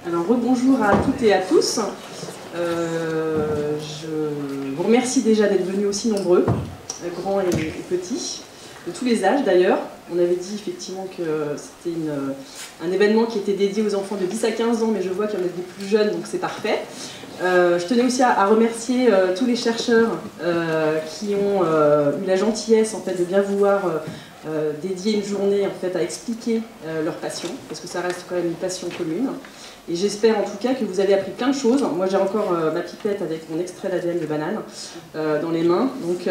Alors rebonjour à toutes et à tous. Je vous remercie déjà d'être venus aussi nombreux, grands et petits, de tous les âges d'ailleurs. On avait dit effectivement que c'était un événement qui était dédié aux enfants de 10 à 15 ans, mais je vois qu'il y en a des plus jeunes, donc c'est parfait. Je tenais aussi à remercier tous les chercheurs qui ont eu la gentillesse en fait, de bien vouloir dédier une journée en fait, à expliquer leur passion, parce que ça reste quand même une passion commune. Et j'espère en tout cas que vous avez appris plein de choses. Moi j'ai encore ma pipette avec mon extrait d'ADN de banane dans les mains. Donc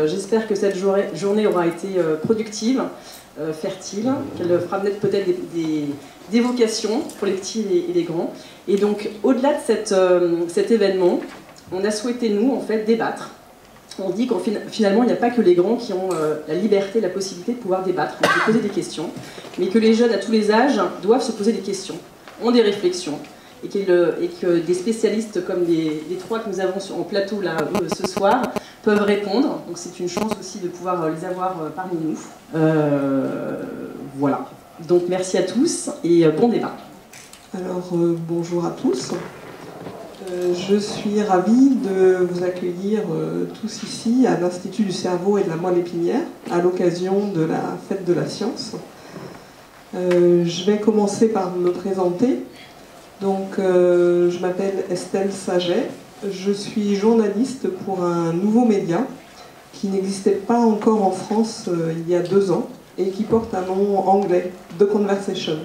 j'espère que cette journée aura été productive, fertile, qu'elle fera peut-être des vocations pour les petits et les grands. Et donc au-delà de cet événement, on a souhaité nous en fait débattre. On dit qu'en finalement il n'y a pas que les grands qui ont la liberté, la possibilité de pouvoir débattre, de poser des questions, mais que les jeunes à tous les âges doivent se poser des questions, ont des réflexions, et que des spécialistes comme les trois que nous avons en plateau là, ce soir peuvent répondre. Donc c'est une chance aussi de pouvoir les avoir parmi nous. Voilà. Donc merci à tous et bon débat. Alors bonjour à tous. Je suis ravie de vous accueillir tous ici à l'Institut du cerveau et de la moelle épinière à l'occasion de la fête de la science. Je vais commencer par me présenter. Donc, je m'appelle Estelle Saget. Je suis journaliste pour un nouveau média qui n'existait pas encore en France il y a 2 ans et qui porte un nom anglais, The Conversation.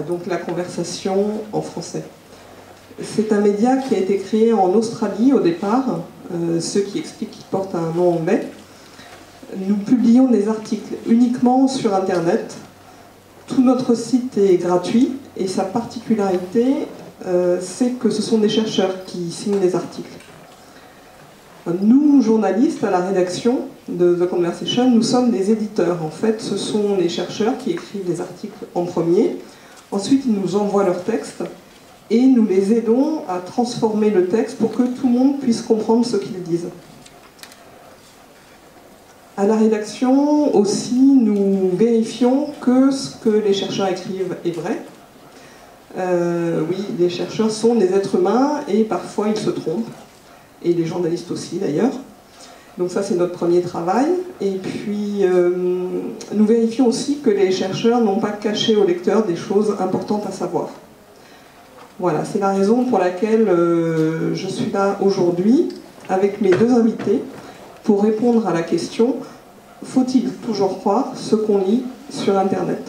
Donc la conversation en français. C'est un média qui a été créé en Australie au départ, ce qui explique qu'il porte un nom anglais. Nous publions des articles uniquement sur Internet. Tout notre site est gratuit et sa particularité, c'est que ce sont des chercheurs qui signent les articles. Nous, journalistes à la rédaction de The Conversation, nous sommes des éditeurs. En fait, ce sont les chercheurs qui écrivent les articles en premier. Ensuite, ils nous envoient leurs textes et nous les aidons à transformer le texte pour que tout le monde puisse comprendre ce qu'ils disent. À la rédaction aussi, nous vérifions que ce que les chercheurs écrivent est vrai. Oui, les chercheurs sont des êtres humains et parfois ils se trompent. Et les journalistes aussi d'ailleurs. Donc ça c'est notre premier travail. Et puis nous vérifions aussi que les chercheurs n'ont pas caché aux lecteurs des choses importantes à savoir. Voilà, c'est la raison pour laquelle je suis là aujourd'hui avec mes 2 invités pour répondre à la question « Faut-il toujours croire ce qu'on lit sur Internet ?»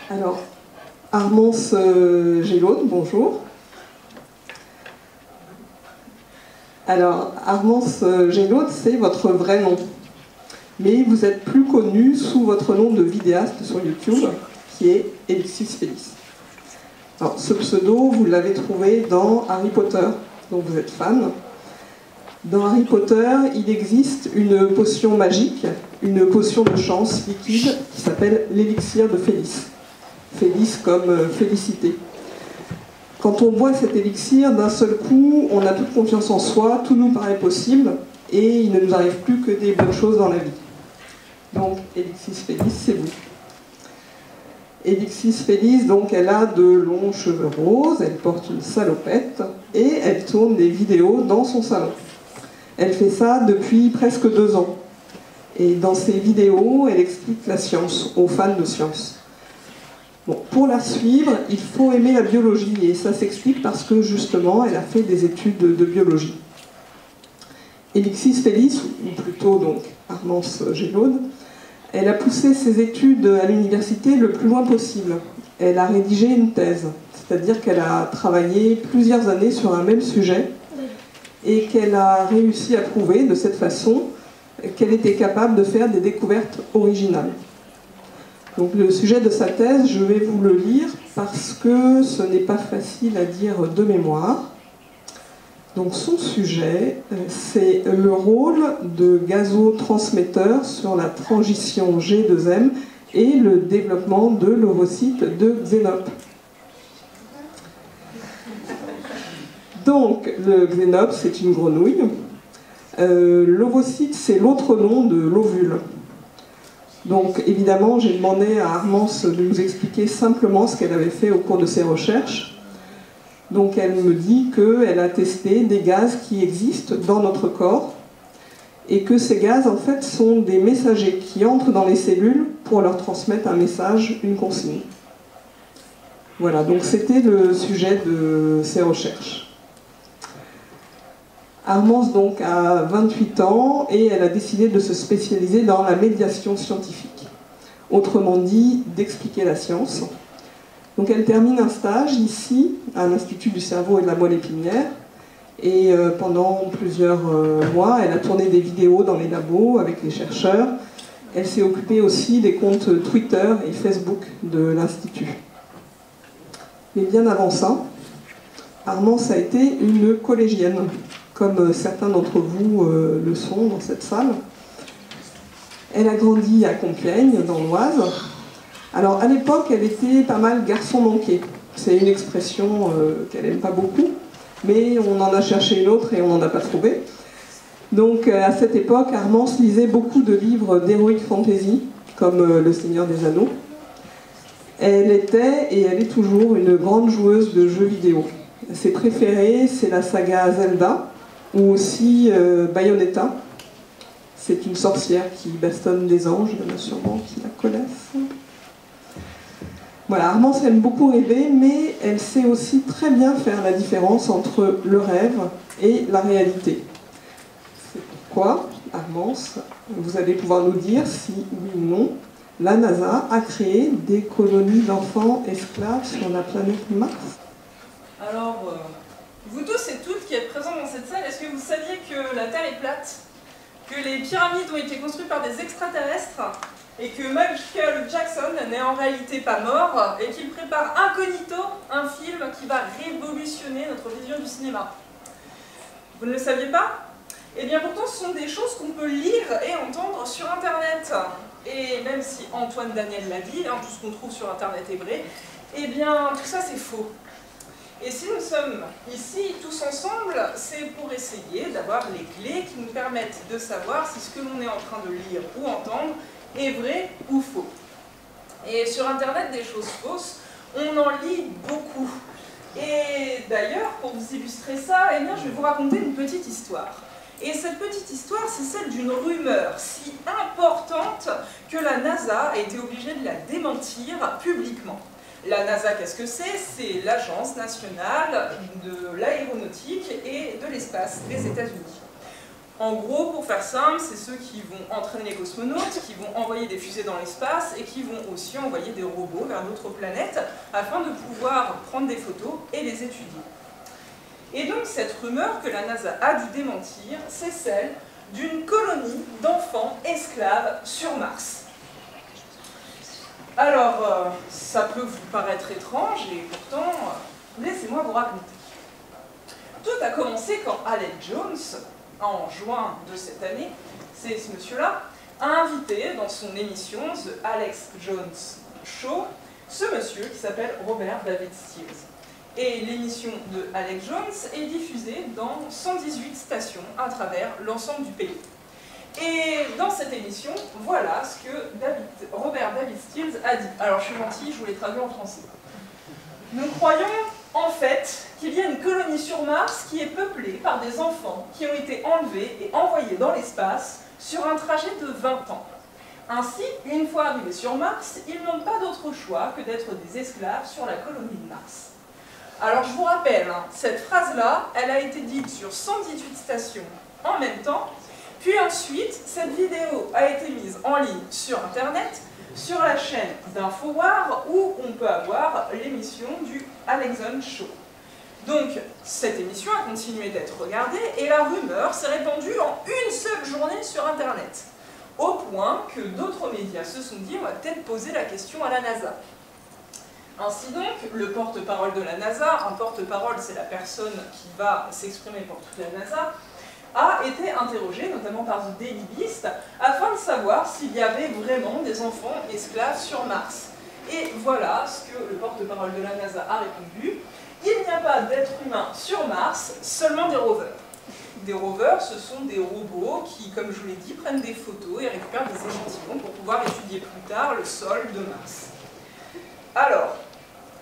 Alors, Armance Gélaud, bonjour. Alors, Armance Gélaud, c'est votre vrai nom. Mais vous êtes plus connu sous votre nom de vidéaste sur YouTube, qui est Elixis Félix. Alors, ce pseudo, vous l'avez trouvé dans Harry Potter, dont vous êtes fan. Dans Harry Potter, il existe une potion magique, une potion de chance liquide, qui s'appelle l'élixir de Félix. Félix comme félicité. Quand on boit cet élixir, d'un seul coup, on a toute confiance en soi, tout nous paraît possible, et il ne nous arrive plus que des bonnes choses dans la vie. Donc, Elixis Félix, c'est vous. Elixis Félix, donc, elle a de longs cheveux roses, elle porte une salopette, et elle tourne des vidéos dans son salon. Elle fait ça depuis presque 2 ans. Et dans ses vidéos, elle explique la science aux fans de science. Bon, pour la suivre, il faut aimer la biologie, et ça s'explique parce que justement, elle a fait des études de biologie. Elixis Félix, ou plutôt donc Armance Gélaud, elle a poussé ses études à l'université le plus loin possible. Elle a rédigé une thèse, c'est-à-dire qu'elle a travaillé plusieurs années sur un même sujet et qu'elle a réussi à prouver de cette façon qu'elle était capable de faire des découvertes originales. Donc le sujet de sa thèse, je vais vous le lire parce que ce n'est pas facile à dire de mémoire. Donc son sujet, c'est le rôle de gazotransmetteurs sur la transition G2M et le développement de l'ovocyte de Xénope. Donc le Xénope, c'est une grenouille. L'ovocyte, c'est l'autre nom de l'ovule. Donc évidemment, j'ai demandé à Armance de nous expliquer simplement ce qu'elle avait fait au cours de ses recherches. Donc elle me dit qu'elle a testé des gaz qui existent dans notre corps et que ces gaz en fait sont des messagers qui entrent dans les cellules pour leur transmettre un message, une consigne. Voilà, donc c'était le sujet de ses recherches. Armance donc a 28 ans et elle a décidé de se spécialiser dans la médiation scientifique. Autrement dit, d'expliquer la science. Donc elle termine un stage ici, à l'Institut du cerveau et de la moelle épinière. Et pendant plusieurs mois, elle a tourné des vidéos dans les labos avec les chercheurs. Elle s'est occupée aussi des comptes Twitter et Facebook de l'Institut. Mais bien avant ça, Armance a été une collégienne, comme certains d'entre vous le sont dans cette salle. Elle a grandi à Compiègne, dans l'Oise. Alors à l'époque, elle était pas mal garçon manqué. C'est une expression qu'elle n'aime pas beaucoup, mais on en a cherché une autre et on n'en a pas trouvé. Donc à cette époque, Armance lisait beaucoup de livres d'heroic fantasy, comme Le Seigneur des Anneaux. Elle était et elle est toujours une grande joueuse de jeux vidéo. Ses préférés, c'est la saga Zelda, ou aussi Bayonetta. C'est une sorcière qui bastonne des anges, il y en a sûrement qui la connaissent. Voilà, Armance aime beaucoup rêver, mais elle sait aussi très bien faire la différence entre le rêve et la réalité. C'est pourquoi, Armance, vous allez pouvoir nous dire si, oui ou non, la NASA a créé des colonies d'enfants esclaves sur la planète Mars. Alors, vous tous et toutes qui êtes présents dans cette salle, est-ce que vous saviez que la Terre est plate? Que les pyramides ont été construites par des extraterrestres? Et que Michael Jackson n'est en réalité pas mort et qu'il prépare incognito un film qui va révolutionner notre vision du cinéma? Vous ne le saviez pas? Eh bien pourtant ce sont des choses qu'on peut lire et entendre sur Internet. Et même si Antoine Daniel l'a dit, tout ce qu'on trouve sur Internet est vrai, eh bien tout ça c'est faux. Et si nous sommes ici tous ensemble, c'est pour essayer d'avoir les clés qui nous permettent de savoir si ce que l'on est en train de lire ou entendre est vrai ou faux. Et sur Internet, des choses fausses, on en lit beaucoup. Et d'ailleurs, pour vous illustrer ça, eh bien, je vais vous raconter une petite histoire. Et cette petite histoire, c'est celle d'une rumeur si importante que la NASA a été obligée de la démentir publiquement. La NASA, qu'est-ce que c'est? C'est l'Agence nationale de l'aéronautique et de l'espace des États-Unis. En gros, pour faire simple, c'est ceux qui vont entraîner les cosmonautes, qui vont envoyer des fusées dans l'espace et qui vont aussi envoyer des robots vers d'autres planètes afin de pouvoir prendre des photos et les étudier. Et donc cette rumeur que la NASA a dû démentir, c'est celle d'une colonie d'enfants esclaves sur Mars. Alors, ça peut vous paraître étrange et pourtant, laissez-moi vous raconter. Tout a commencé quand Alex Jones, en juin de cette année, c'est ce monsieur-là, a invité dans son émission The Alex Jones Show, ce monsieur qui s'appelle Robert David Stills. Et l'émission de Alex Jones est diffusée dans 118 stations à travers l'ensemble du pays. Et dans cette émission, voilà ce que Robert David Stills a dit. Alors je suis gentille, je vous l'ai traduit en français. Nous croyons en fait qu'il y a une colonie sur Mars qui est peuplée par des enfants qui ont été enlevés et envoyés dans l'espace sur un trajet de 20 ans. Ainsi, une fois arrivés sur Mars, ils n'ont pas d'autre choix que d'être des esclaves sur la colonie de Mars. Alors je vous rappelle, cette phrase-là, elle a été dite sur 118 stations en même temps. Puis ensuite, cette vidéo a été mise en ligne sur Internet, sur la chaîne d'Infowar, où on peut avoir l'émission du Alex Jones Show. Donc, cette émission a continué d'être regardée, et la rumeur s'est répandue en une seule journée sur Internet. Au point que d'autres médias se sont dit, on va peut-être poser la question à la NASA. Ainsi donc, le porte-parole de la NASA, un porte-parole c'est la personne qui va s'exprimer pour toute la NASA, a été interrogé, notamment par The Daily Beast, afin de savoir s'il y avait vraiment des enfants esclaves sur Mars. Et voilà ce que le porte-parole de la NASA a répondu. Il n'y a pas d'êtres humains sur Mars, seulement des rovers. Des rovers, ce sont des robots qui, comme je vous l'ai dit, prennent des photos et récupèrent des échantillons pour pouvoir étudier plus tard le sol de Mars. Alors,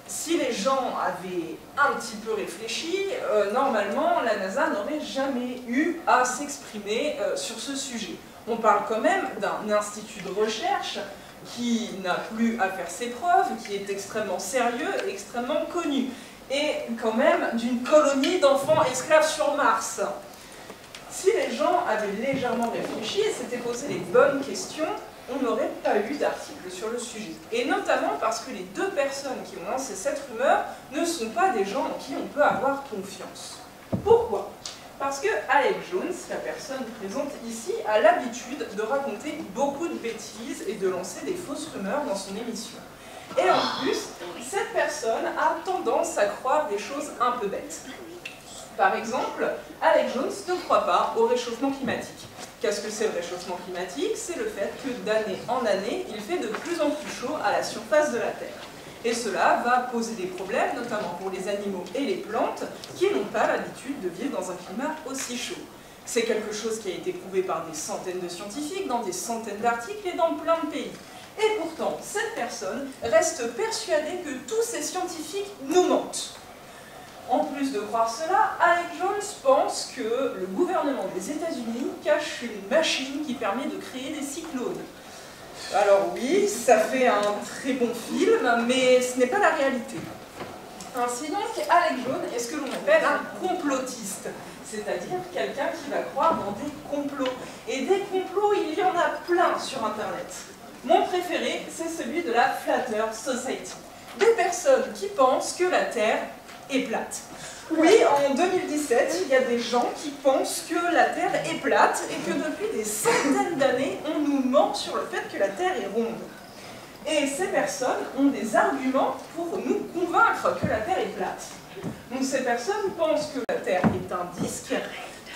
si les gens avaient un petit peu réfléchi, normalement, la NASA n'aurait jamais eu à s'exprimer sur ce sujet. On parle quand même d'un institut de recherche qui n'a plus à faire ses preuves, qui est extrêmement sérieux et extrêmement connu, et quand même d'une colonie d'enfants esclaves sur Mars. Si les gens avaient légèrement réfléchi et s'étaient posé les bonnes questions, on n'aurait pas eu d'article sur le sujet. Et notamment parce que les deux personnes qui ont lancé cette rumeur ne sont pas des gens en qui on peut avoir confiance. Pourquoi ? Parce que Alex Jones, la personne présente ici, a l'habitude de raconter beaucoup de bêtises et de lancer des fausses rumeurs dans son émission. Et en plus, cette personne a tendance à croire des choses un peu bêtes. Par exemple, Alex Jones ne croit pas au réchauffement climatique. Qu'est-ce que c'est le réchauffement climatique? C'est le fait que d'année en année, il fait de plus en plus chaud à la surface de la Terre. Et cela va poser des problèmes, notamment pour les animaux et les plantes, qui n'ont pas l'habitude de vivre dans un climat aussi chaud. C'est quelque chose qui a été prouvé par des centaines de scientifiques, dans des centaines d'articles et dans plein de pays. Et pourtant, cette personne reste persuadée que tous ces scientifiques nous mentent. En plus de croire cela, Alex Jones pense que le gouvernement des États-Unis cache une machine qui permet de créer des cyclones. Alors oui, ça fait un très bon film, mais ce n'est pas la réalité. Ainsi donc, Alex Jones est ce que l'on appelle un complotiste, c'est-à-dire quelqu'un qui va croire dans des complots. Et des complots, il y en a plein sur Internet. Mon préféré, c'est celui de la Flatter Society. Des personnes qui pensent que la Terre est plate. Oui, en 2017, il y a des gens qui pensent que la Terre est plate et que depuis des centaines d'années, on nous ment sur le fait que la Terre est ronde. Et ces personnes ont des arguments pour nous convaincre que la Terre est plate. Donc ces personnes pensent que la Terre est un disque,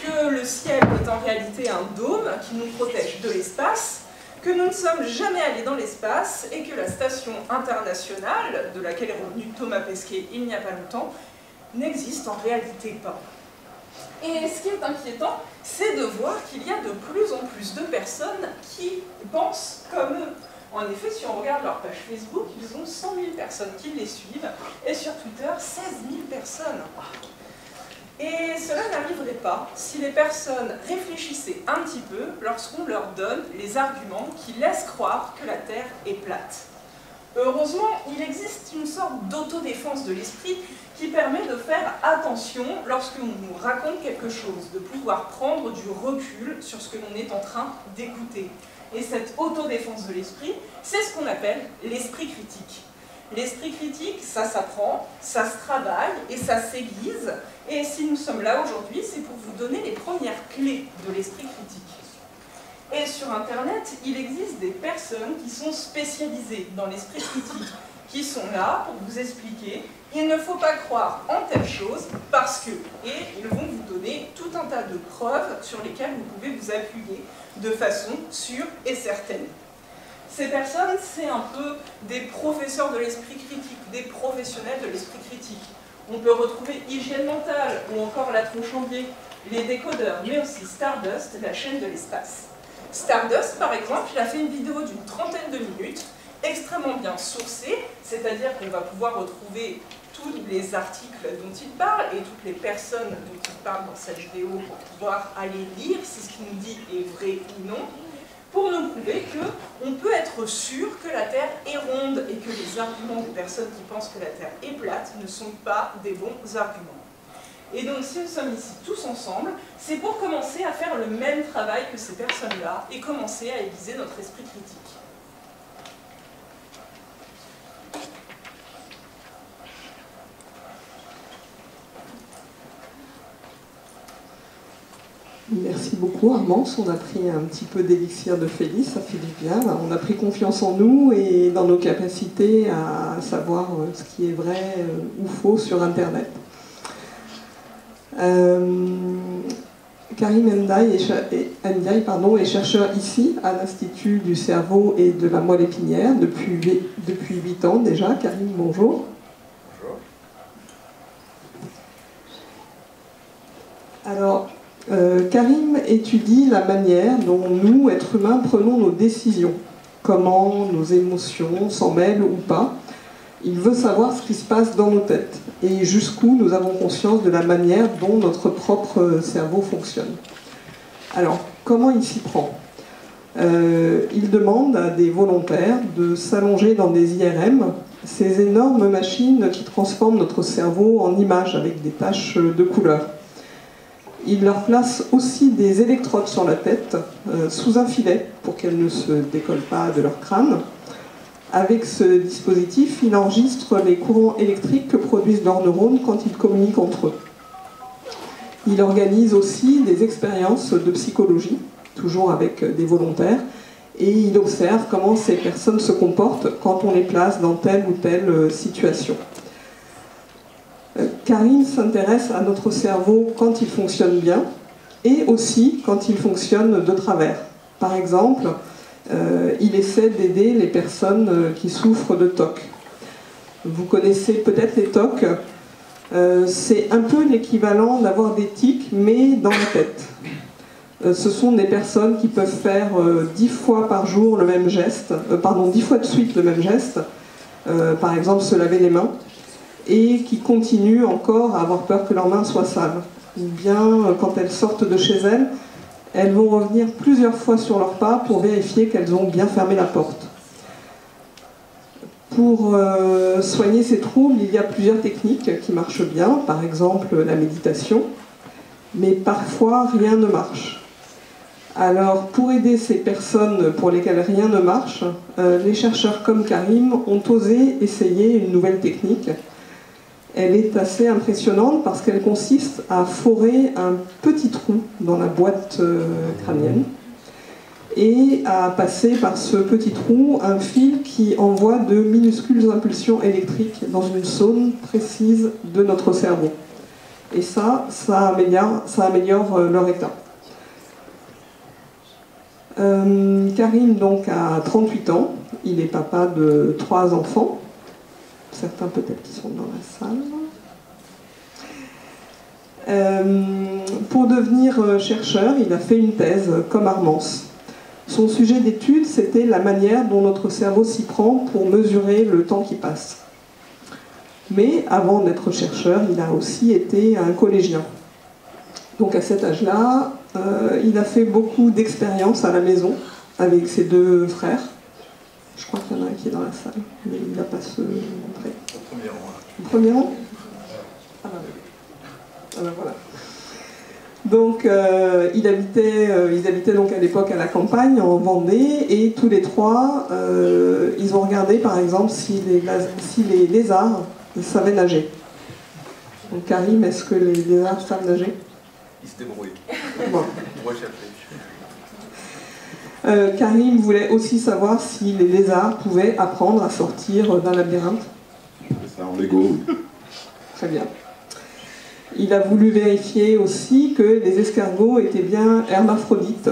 que le ciel est en réalité un dôme qui nous protège de l'espace, que nous ne sommes jamais allés dans l'espace et que la station internationale, de laquelle est revenu Thomas Pesquet il n'y a pas longtemps, n'existe en réalité pas. Et ce qui est inquiétant, c'est de voir qu'il y a de plus en plus de personnes qui pensent comme eux. En effet, si on regarde leur page Facebook, ils ont 100 000 personnes qui les suivent, et sur Twitter, 16 000 personnes. Et cela n'arriverait pas si les personnes réfléchissaient un petit peu lorsqu'on leur donne les arguments qui laissent croire que la Terre est plate. Heureusement, il existe une sorte d'autodéfense de l'esprit qui permet de faire attention lorsqu'on nous raconte quelque chose, de pouvoir prendre du recul sur ce que l'on est en train d'écouter. Et cette autodéfense de l'esprit, c'est ce qu'on appelle l'esprit critique. L'esprit critique, ça s'apprend, ça se travaille et ça s'aiguise. Et si nous sommes là aujourd'hui, c'est pour vous donner les premières clés de l'esprit critique. Et sur Internet, il existe des personnes qui sont spécialisées dans l'esprit critique, qui sont là pour vous expliquer il ne faut pas croire en telle chose parce que, et ils vont vous donner tout un tas de preuves sur lesquelles vous pouvez vous appuyer de façon sûre et certaine. Ces personnes, c'est un peu des professeurs de l'esprit critique, des professionnels de l'esprit critique. On peut retrouver Hygiène Mentale ou encore La Tronche en biais, les décodeurs, mais aussi Stardust, la chaîne de l'espace. Stardust, par exemple, il a fait une vidéo d'une trentaine de minutes, extrêmement bien sourcée, c'est-à-dire qu'on va pouvoir retrouver tous les articles dont il parle et toutes les personnes dont il parle dans cette vidéo pour pouvoir aller lire si ce qu'il nous dit est vrai ou non, pour nous prouver qu'on peut être sûr que la Terre est ronde et que les arguments des personnes qui pensent que la Terre est plate ne sont pas des bons arguments. Et donc si nous sommes ici tous ensemble, c'est pour commencer à faire le même travail que ces personnes-là et commencer à aiguiser notre esprit critique. Merci beaucoup Armance, on a pris un petit peu d'élixir de Félix, ça fait du bien. On a pris confiance en nous et dans nos capacités à savoir ce qui est vrai ou faux sur Internet. Karim Ndiaye est chercheur ici à l'Institut du cerveau et de la moelle épinière depuis 8 ans déjà. Karim, bonjour. Bonjour. Alors, Karim étudie la manière dont nous, êtres humains, prenons nos décisions. Comment nos émotions s'en mêlent ou pas. Il veut savoir ce qui se passe dans nos têtes et jusqu'où nous avons conscience de la manière dont notre propre cerveau fonctionne. Alors, comment il s'y prend ? Il demande à des volontaires de s'allonger dans des IRM, ces énormes machines qui transforment notre cerveau en images avec des taches de couleur. Il leur place aussi des électrodes sur la tête, sous un filet, pour qu'elles ne se décollent pas de leur crâne. Avec ce dispositif, il enregistre les courants électriques que produisent leurs neurones quand ils communiquent entre eux. Il organise aussi des expériences de psychologie, toujours avec des volontaires, et il observe comment ces personnes se comportent quand on les place dans telle ou telle situation. Karim s'intéresse à notre cerveau quand il fonctionne bien, et aussi quand il fonctionne de travers. Par exemple, il essaie d'aider les personnes qui souffrent de TOC. Vous connaissez peut-être les TOC, c'est un peu l'équivalent d'avoir des tics, mais dans la tête. Ce sont des personnes qui peuvent faire 10 fois par jour le même geste, 10 fois de suite le même geste, par exemple se laver les mains, et qui continuent encore à avoir peur que leurs mains soient sales. Ou bien, quand elles sortent de chez elles, elles vont revenir plusieurs fois sur leurs pas pour vérifier qu'elles ont bien fermé la porte. Pour soigner ces troubles, il y a plusieurs techniques qui marchent bien, par exemple la méditation, mais parfois rien ne marche. Alors, pour aider ces personnes pour lesquelles rien ne marche, les chercheurs comme Karim ont osé essayer une nouvelle technique. Elle est assez impressionnante parce qu'elle consiste à forer un petit trou dans la boîte crânienne et à passer par ce petit trou un fil qui envoie de minuscules impulsions électriques dans une zone précise de notre cerveau. Et ça améliore leur état. Karim donc a 38 ans, il est papa de 3 enfants, certains peut-être qui sont dans la salle. Pour devenir chercheur, il a fait une thèse comme Armance. Son sujet d'étude, c'était la manière dont notre cerveau s'y prend pour mesurer le temps qui passe. Mais avant d'être chercheur, il a aussi été un collégien. Donc à cet âge-là, il a fait beaucoup d'expériences à la maison avec ses 2 frères. Je crois qu'il y en a un qui est dans la salle, mais il n'a pas se montrer. Au premier rang. Au premier rang ? Ah ben voilà. Donc ils habitaient donc à l'époque à la campagne, en Vendée, et tous les 3, ils ont regardé par exemple si les lézards savaient nager. Donc Karim, est-ce que les lézards savent nager ? Il se débrouille. Bon. Karim voulait aussi savoir si les lézards pouvaient apprendre à sortir d'un labyrinthe. C'est ça en Lego. Très bien. Il a voulu vérifier aussi que les escargots étaient bien hermaphrodites.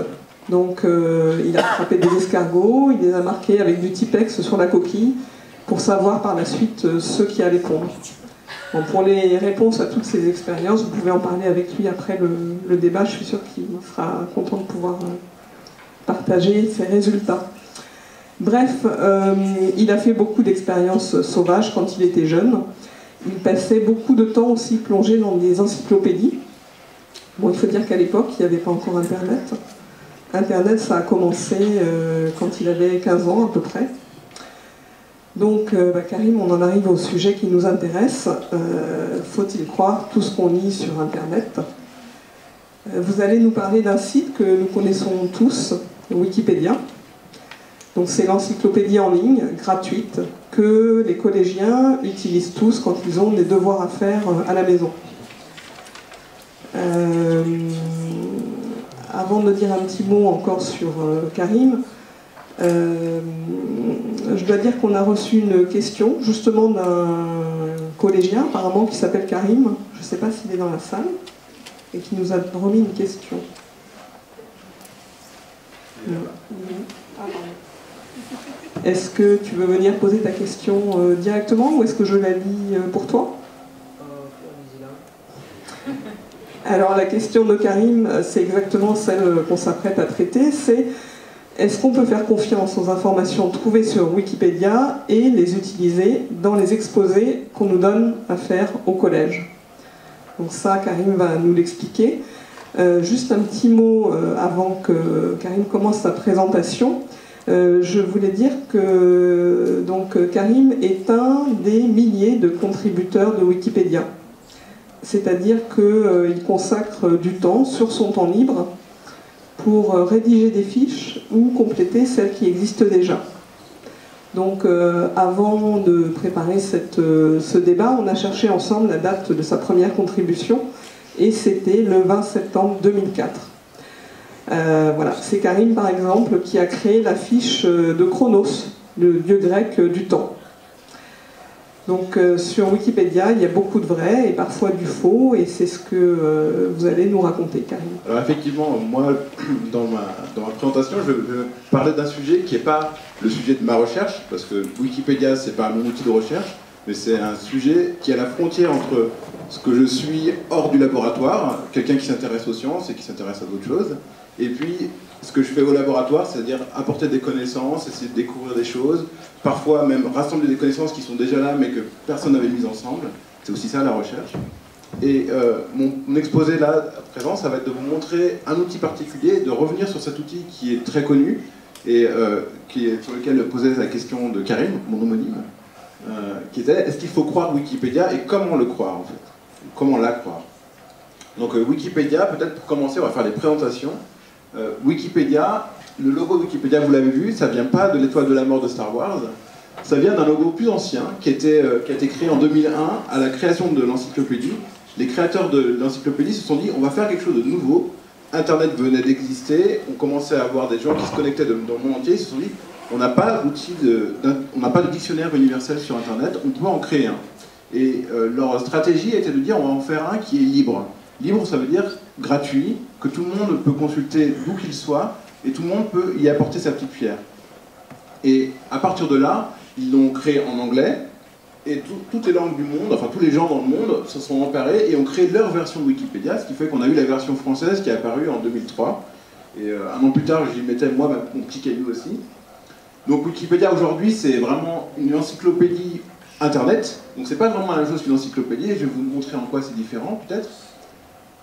Donc il a attrapé des escargots, il les a marqués avec du Tipex sur la coquille pour savoir par la suite ceux qui allaient pondre. Bon, pour les réponses à toutes ces expériences, vous pouvez en parler avec lui après le débat. Je suis sûre qu'il sera content de pouvoir partager ses résultats. Bref, il a fait beaucoup d'expériences sauvages quand il était jeune. Il passait beaucoup de temps aussi plongé dans des encyclopédies. Bon, il faut dire qu'à l'époque, il n'y avait pas encore Internet. Internet, ça a commencé quand il avait 15 ans à peu près. Donc, Karim, on en arrive au sujet qui nous intéresse. Faut-il croire tout ce qu'on lit sur Internet ? Vous allez nous parler d'un site que nous connaissons tous, Wikipédia. Donc, c'est l'encyclopédie en ligne, gratuite, que les collégiens utilisent tous quand ils ont des devoirs à faire à la maison. Avant de dire un petit mot encore sur Karim, je dois dire qu'on a reçu une question justement d'un collégien apparemment qui s'appelle Karim, je ne sais pas s'il est dans la salle, et qui nous a remis une question. Est-ce que tu veux venir poser ta question directement ou est-ce que je la lis pour toi ? Alors la question de Karim, c'est exactement celle qu'on s'apprête à traiter, c'est est-ce qu'on peut faire confiance aux informations trouvées sur Wikipédia et les utiliser dans les exposés qu'on nous donne à faire au collège? Donc ça, Karim va nous l'expliquer. Juste un petit mot avant que Karim commence sa présentation. Je voulais dire que donc, Karim est un des milliers de contributeurs de Wikipédia. C'est-à-dire qu'il consacre du temps sur son temps libre pour rédiger des fiches ou compléter celles qui existent déjà. Donc avant de préparer ce débat, on a cherché ensemble la date de sa première contribution et c'était le 20 septembre 2004. Voilà, c'est Karim par exemple qui a créé la fiche de Chronos, le dieu grec du temps. Donc sur Wikipédia, il y a beaucoup de vrai et parfois du faux, et c'est ce que vous allez nous raconter, Karim. Alors effectivement, moi, dans ma présentation, je vais parler d'un sujet qui n'est pas le sujet de ma recherche, parce que Wikipédia, c'est pas mon outil de recherche, mais c'est un sujet qui est à la frontière entre ce que je suis hors du laboratoire, quelqu'un qui s'intéresse aux sciences et qui s'intéresse à d'autres choses, et puis ce que je fais au laboratoire, c'est-à-dire apporter des connaissances, essayer de découvrir des choses, parfois même rassembler des connaissances qui sont déjà là mais que personne n'avait mises ensemble. C'est aussi ça la recherche. Et mon exposé là, à présent, ça va être de vous montrer un outil particulier, de revenir sur cet outil qui est très connu et sur lequel posait la question de Karim, mon homonyme, qui était est-ce qu'il faut croire Wikipédia et comment le croire en fait? Comment la croire? Donc Wikipédia, peut-être pour commencer, on va faire les présentations. Wikipédia, le logo Wikipédia, vous l'avez vu, ça vient pas de l'étoile de la mort de Star Wars, ça vient d'un logo plus ancien qui a été créé en 2001 à la création de l'encyclopédie. Les créateurs de l'encyclopédie se sont dit on va faire quelque chose de nouveau. Internet venait d'exister, on commençait à avoir des gens qui se connectaient dans le monde entier, ils se sont dit on n'a pas de dictionnaire universel sur Internet, on peut en créer un. Et leur stratégie était de dire on va en faire un qui est libre. Libre, ça veut dire gratuit, que tout le monde peut consulter d'où qu'il soit, et tout le monde peut y apporter sa petite pierre. Et à partir de là, ils l'ont créé en anglais, et toutes les langues du monde, enfin tous les gens dans le monde, se sont emparés et ont créé leur version de Wikipédia, ce qui fait qu'on a eu la version française qui est apparue en 2003. Et un an plus tard, j'y mettais moi mon petit caillou aussi. Donc Wikipédia aujourd'hui, c'est vraiment une encyclopédie Internet. Donc c'est pas vraiment la même chose qu'une encyclopédie, et je vais vous montrer en quoi c'est différent peut-être.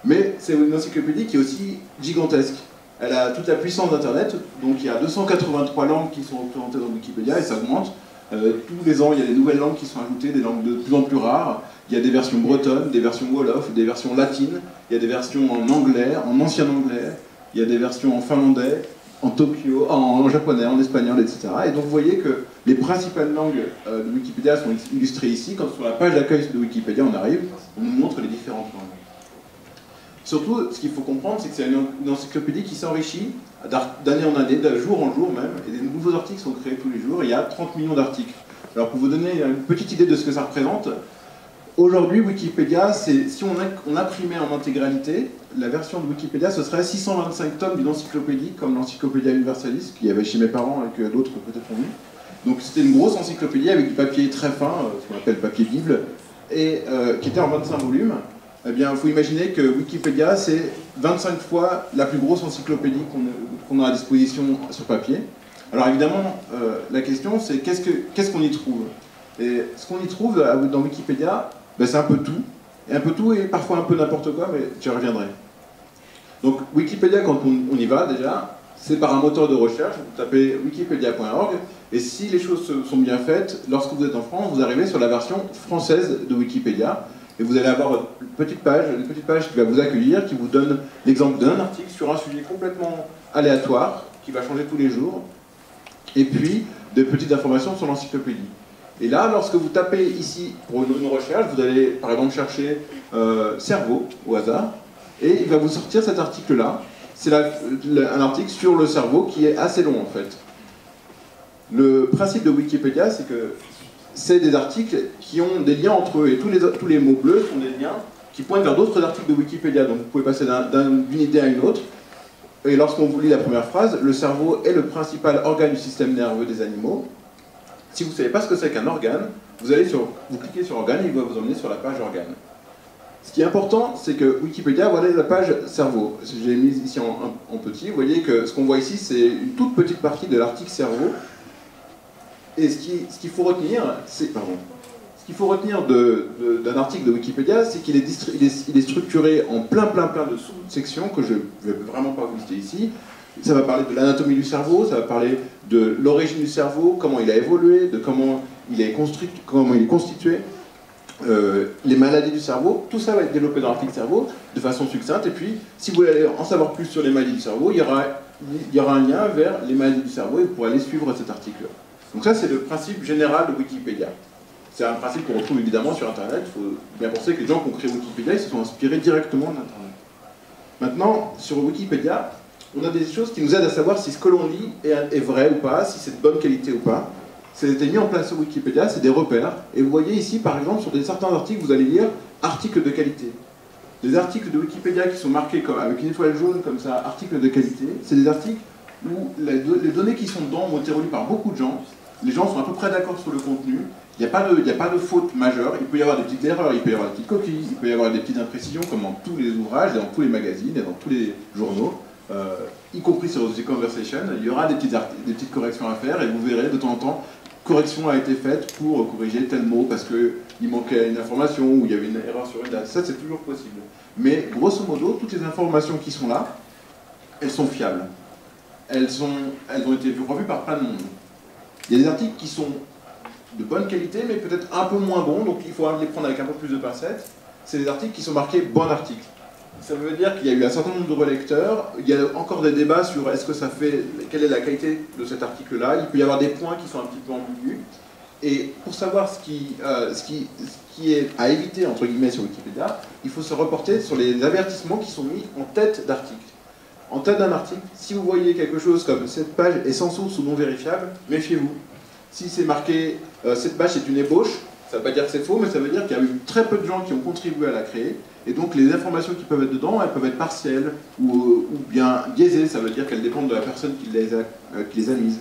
Mais c'est une encyclopédie qui est aussi gigantesque. Elle a toute la puissance d'Internet, donc il y a 283 langues qui sont représentées dans Wikipédia et ça augmente. Tous les ans, il y a des nouvelles langues qui sont ajoutées, des langues de plus en plus rares. Il y a des versions bretonnes, des versions wolof, des versions latines, il y a des versions en anglais, en ancien anglais, il y a des versions en finlandais, en tokyo, en japonais, en espagnol, etc. Et donc vous voyez que les principales langues de Wikipédia sont illustrées ici. Quand sur la page d'accueil de Wikipédia on arrive, on nous montre les différentes langues. Surtout, ce qu'il faut comprendre, c'est que c'est une encyclopédie qui s'enrichit d'année en année, de jour en jour même, et des nouveaux articles sont créés tous les jours, et il y a 30 millions d'articles. Alors pour vous donner une petite idée de ce que ça représente, aujourd'hui Wikipédia, si on imprimait en intégralité, la version de Wikipédia, ce serait 625 tomes d'une encyclopédie, comme l'Encyclopédia Universalis, qu'il y avait chez mes parents et que d'autres peut-être ont eu. Donc c'était une grosse encyclopédie avec du papier très fin, ce qu'on appelle papier Bible, et qui était en 25 volumes. Eh bien, il faut imaginer que Wikipédia, c'est 25 fois la plus grosse encyclopédie qu'on a à disposition sur papier. Alors évidemment, la question c'est qu'est-ce qu'on y trouve? Et ce qu'on y trouve dans Wikipédia, ben, c'est un peu tout. Et un peu tout et parfois un peu n'importe quoi, mais j'y reviendrai. Donc Wikipédia, quand on y va déjà, c'est par un moteur de recherche, vous tapez wikipedia.org, et si les choses sont bien faites, lorsque vous êtes en France, vous arrivez sur la version française de Wikipédia, et vous allez avoir une petite page qui va vous accueillir, qui vous donne l'exemple d'un article sur un sujet complètement aléatoire, qui va changer tous les jours, et puis des petites informations sur l'encyclopédie. Et là, lorsque vous tapez ici pour une recherche, vous allez par exemple chercher cerveau au hasard, et il va vous sortir cet article-là. C'est un article sur le cerveau qui est assez long en fait. Le principe de Wikipédia, c'est que c'est des articles qui ont des liens entre eux, et tous les mots bleus sont des liens qui pointent vers d'autres articles de Wikipédia, donc vous pouvez passer d'une idée à une autre. Et lorsqu'on vous lit la première phrase, le cerveau est le principal organe du système nerveux des animaux. Si vous ne savez pas ce que c'est qu'un organe, vous cliquez sur organe et il va vous emmener sur la page organe. Ce qui est important, c'est que Wikipédia, voilà la page cerveau. J'ai mis ici en petit. Vous voyez que ce qu'on voit ici, c'est une toute petite partie de l'article cerveau. Et ce qu'il faut retenir, c'est... Pardon. Ce qu'il faut retenir d'un article de Wikipédia, c'est qu'il est structuré en plein de sous-sections que je ne vais vraiment pas vous lister ici. Ça va parler de l'anatomie du cerveau, ça va parler de l'origine du cerveau, comment il a évolué, de comment il est construit, comment il est constitué, les maladies du cerveau. Tout ça va être développé dans l'article cerveau de façon succincte. Et puis, si vous voulez en savoir plus sur les maladies du cerveau, il y aura un lien vers les maladies du cerveau et vous pourrez aller suivre cet article. Donc ça, c'est le principe général de Wikipédia. C'est un principe qu'on retrouve évidemment sur Internet. Il faut bien penser que les gens qui ont créé Wikipédia, ils se sont inspirés directement d'Internet. Maintenant, sur Wikipédia, on a des choses qui nous aident à savoir si ce que l'on lit est vrai ou pas, si c'est de bonne qualité ou pas. C'est été mis en place sur Wikipédia, c'est des repères. Et vous voyez ici, par exemple, sur certains articles, vous allez lire « articles de qualité ». Les articles de Wikipédia qui sont marqués avec une étoile jaune comme ça, « articles de qualité », c'est des articles où les données qui sont dedans ont été relues par beaucoup de gens. Les gens sont à peu près d'accord sur le contenu. Il n'y a pas de faute majeure. Il peut y avoir des petites erreurs, il peut y avoir des petites coquilles, il peut y avoir des petites imprécisions, comme dans tous les ouvrages, dans tous les magazines et dans tous les journaux. Y compris sur The Conversation, il y aura des petites corrections à faire et vous verrez de temps en temps, correction a été faite pour corriger tel mot parce qu'il manquait une information ou il y avait une erreur sur une date. Ça, c'est toujours possible. Mais grosso modo, toutes les informations qui sont là, elles sont fiables. Elles ont été revues par plein de monde. Il y a des articles qui sont de bonne qualité, mais peut-être un peu moins bons, donc il faut les prendre avec un peu plus de pincettes. C'est des articles qui sont marqués « bon article ». Ça veut dire qu'il y a eu un certain nombre de relecteurs, il y a encore des débats sur quelle est la qualité de cet article-là, il peut y avoir des points qui sont un petit peu ambigus. Et pour savoir ce qui est à éviter, entre guillemets, sur Wikipédia, il faut se reporter sur les avertissements qui sont mis en tête d'article. En tête d'un article, si vous voyez quelque chose comme « cette page est sans source ou non vérifiable », méfiez-vous. Si c'est marqué « cette page est une ébauche », ça ne veut pas dire que c'est faux, mais ça veut dire qu'il y a eu très peu de gens qui ont contribué à la créer. Et donc les informations qui peuvent être dedans, elles peuvent être partielles ou bien biaisées. Ça veut dire qu'elles dépendent de la personne qui les a mises.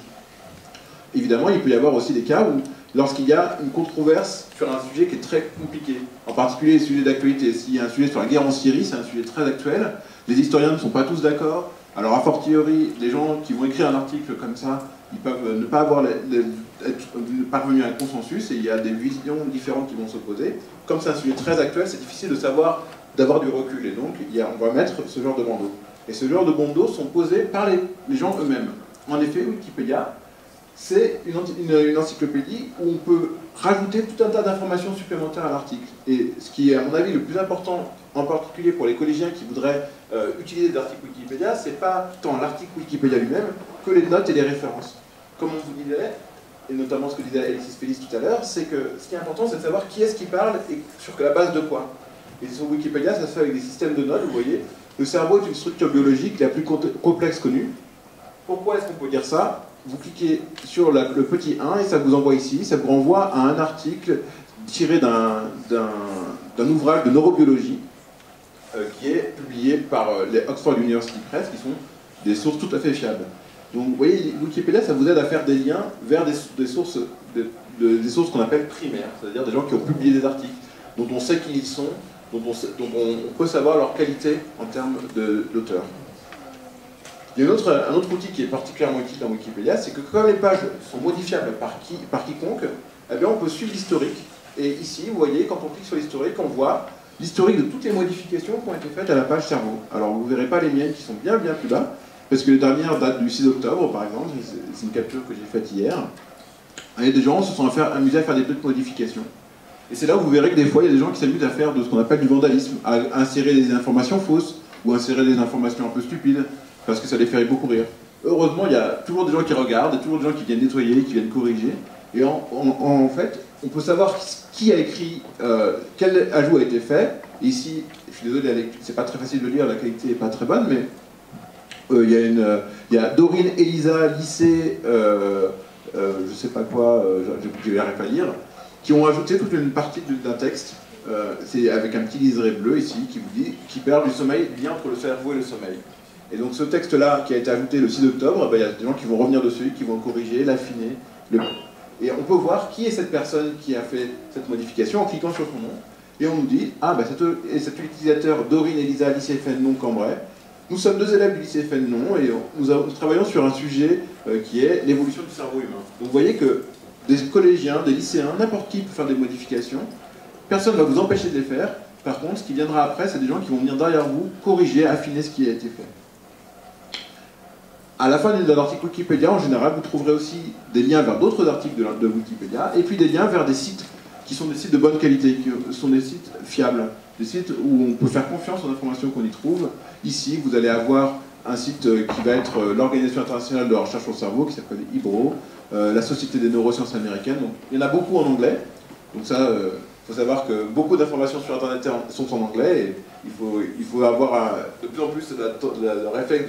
Évidemment, il peut y avoir aussi des cas où, lorsqu'il y a une controverse sur un sujet qui est très compliqué, en particulier les sujets d'actualité, s'il y a un sujet sur la guerre en Syrie, c'est un sujet très actuel, les historiens ne sont pas tous d'accord, alors a fortiori, les gens qui vont écrire un article comme ça, ils peuvent ne pas être parvenus à un consensus et il y a des visions différentes qui vont s'opposer. Comme c'est un sujet très actuel, c'est difficile d'avoir du recul et donc on va mettre ce genre de bandeaux. Et ce genre de bandeaux sont posés par les gens eux-mêmes. En effet, Wikipédia, c'est une encyclopédie où on peut rajouter tout un tas d'informations supplémentaires à l'article. Et ce qui est, à mon avis, le plus important, en particulier pour les collégiens qui voudraient utiliser des articles Wikipédia, c'est pas tant l'article Wikipédia lui-même que les notes et les références. Comme on vous disait, et notamment ce que disait Alexis Félix tout à l'heure, c'est que ce qui est important, c'est de savoir qui est-ce qui parle et sur la base de quoi. Et sur Wikipédia, ça se fait avec des systèmes de notes, vous voyez. Le cerveau est une structure biologique la plus complexe connue. Pourquoi est-ce qu'on peut dire ça? Vous cliquez sur le petit 1 et ça vous envoie ici, ça vous renvoie à un article tiré d'un ouvrage de neurobiologie qui est publié par les Oxford University Press, qui sont des sources tout à fait fiables. Donc vous voyez, Wikipédia, ça vous aide à faire des liens vers des sources qu'on appelle primaires, c'est-à-dire des gens qui ont publié des articles, dont on sait qui ils sont, dont on peut savoir leur qualité en termes d'auteur. Il y a un autre outil qui est particulièrement utile dans Wikipédia, c'est que quand les pages sont modifiables par quiconque, eh bien on peut suivre l'historique. Et ici, vous voyez, quand on clique sur l'historique, on voit l'historique de toutes les modifications qui ont été faites à la page cerveau. Alors vous ne verrez pas les miennes qui sont bien plus bas, parce que les dernières datent du 6 octobre, par exemple, c'est une capture que j'ai faite hier. Et des gens se sont amusés à faire des petites modifications. Et c'est là où vous verrez que des fois, il y a des gens qui s'amusent à faire de ce qu'on appelle du vandalisme, à insérer des informations fausses, ou insérer des informations un peu stupides, parce que ça les fait beaucoup rire. Heureusement, il y a toujours des gens qui regardent, et toujours des gens qui viennent nettoyer, qui viennent corriger. Et en fait, on peut savoir qui a écrit, quel ajout a été fait. Et ici, je suis désolé, c'est pas très facile de lire, la qualité n'est pas très bonne, mais il y a Dorine, Elisa, Lycée, je sais pas quoi, je vais pas lire, qui ont ajouté toute une partie d'un texte. C'est avec un petit liseré bleu ici qui vous dit qui perd du sommeil, lien entre le cerveau et le sommeil. Et donc ce texte-là qui a été ajouté le 6 octobre, il y a des gens qui vont revenir dessus, qui vont le corriger, l'affiner. Et on peut voir qui est cette personne qui a fait cette modification en cliquant sur son nom. et on nous dit « Ah, bah, cet utilisateur Dorine Elisa, lycée Fénelon Cambrai, nous sommes 2 élèves du lycée Fénelon et nous travaillons sur un sujet qui est l'évolution du cerveau humain. » Donc vous voyez que des collégiens, des lycéens, n'importe qui peut faire des modifications, personne ne va vous empêcher de les faire. Par contre, ce qui viendra après, c'est des gens qui vont venir derrière vous corriger, affiner ce qui a été fait. À la fin d'un article Wikipédia, en général, vous trouverez aussi des liens vers d'autres articles de Wikipédia, et puis des liens vers des sites qui sont des sites de bonne qualité, qui sont des sites fiables, des sites où on peut faire confiance aux informations qu'on y trouve. Ici, vous allez avoir un site qui va être l'Organisation internationale de la recherche sur le cerveau, qui s'appelle IBRO, la Société des neurosciences américaines. Donc, il y en a beaucoup en anglais, donc ça, il faut savoir que beaucoup d'informations sur Internet sont en anglais, et il faut avoir de plus en plus le réflexe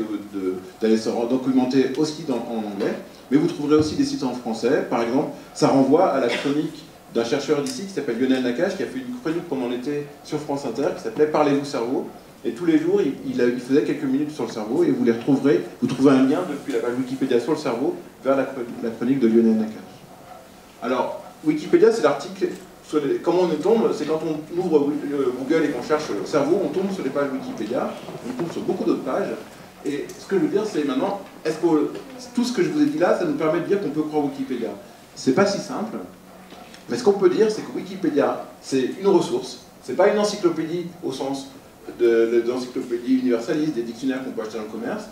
d'aller se documenter aussi en anglais. Mais vous trouverez aussi des sites en français. Par exemple, ça renvoie à la chronique d'un chercheur d'ici qui s'appelle Lionel Nakache, qui a fait une chronique pendant l'été sur France Inter, qui s'appelait « Parlez-vous cerveau ». Et tous les jours, il faisait quelques minutes sur le cerveau, et vous les retrouverez. Vous trouvez un lien depuis la page Wikipédia sur le cerveau vers la chronique de Lionel Nakache. Alors, Wikipédia, c'est l'article... Comment on y tombe? C'est quand on ouvre Google et qu'on cherche le cerveau, on tombe sur les pages Wikipédia, on tombe sur beaucoup d'autres pages. Et ce que je veux dire, c'est maintenant, est-ce que tout ce que je vous ai dit là, ça nous permet de dire qu'on peut croire Wikipédia? C'est pas si simple, mais ce qu'on peut dire, c'est que Wikipédia, c'est une ressource, c'est pas une encyclopédie au sens de l'encyclopédie universaliste, des dictionnaires qu'on peut acheter dans le commerce.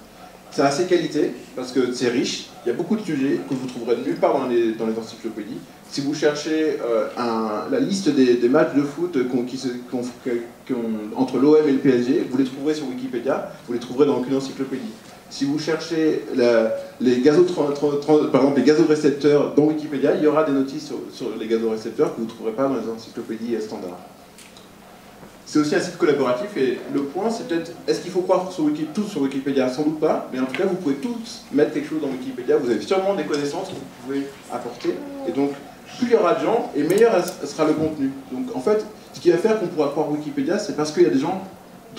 Ça a ses qualités, parce que c'est riche, il y a beaucoup de sujets que vous trouverez nulle part dans les encyclopédies. Si vous cherchez la liste des matchs de foot entre l'OM et le PSG, vous les trouverez sur Wikipédia, vous les trouverez dans aucune encyclopédie. Si vous cherchez les gazorécepteurs dans Wikipédia, il y aura des notices sur les gazorécepteurs que vous ne trouverez pas dans les encyclopédies standards. C'est aussi un site collaboratif, et le point c'est peut-être, est-ce qu'il faut croire tous sur Wikipédia? Sans doute pas, mais en tout cas vous pouvez tous mettre quelque chose dans Wikipédia, vous avez sûrement des connaissances que vous pouvez apporter, et donc plus il y aura de gens, et meilleur sera le contenu. Donc en fait, ce qui va faire qu'on pourra croire Wikipédia, c'est parce qu'il y a des gens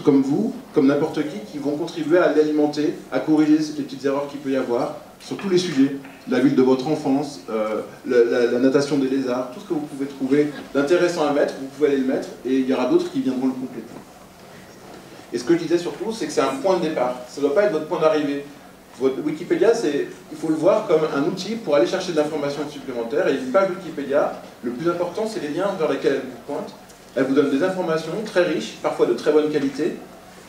comme vous, comme n'importe qui vont contribuer à l'alimenter, à corriger les petites erreurs qu'il peut y avoir, sur tous les sujets, la ville de votre enfance, la natation des lézards, tout ce que vous pouvez trouver d'intéressant à mettre, vous pouvez aller le mettre, et il y aura d'autres qui viendront le compléter. Et ce que je disais surtout, c'est que c'est un point de départ, ça ne doit pas être votre point d'arrivée. Votre Wikipédia, il faut le voir comme un outil pour aller chercher de l'information supplémentaire, et une page Wikipédia, le plus important, c'est les liens vers lesquels elle vous pointe. Elle vous donne des informations très riches, parfois de très bonne qualité,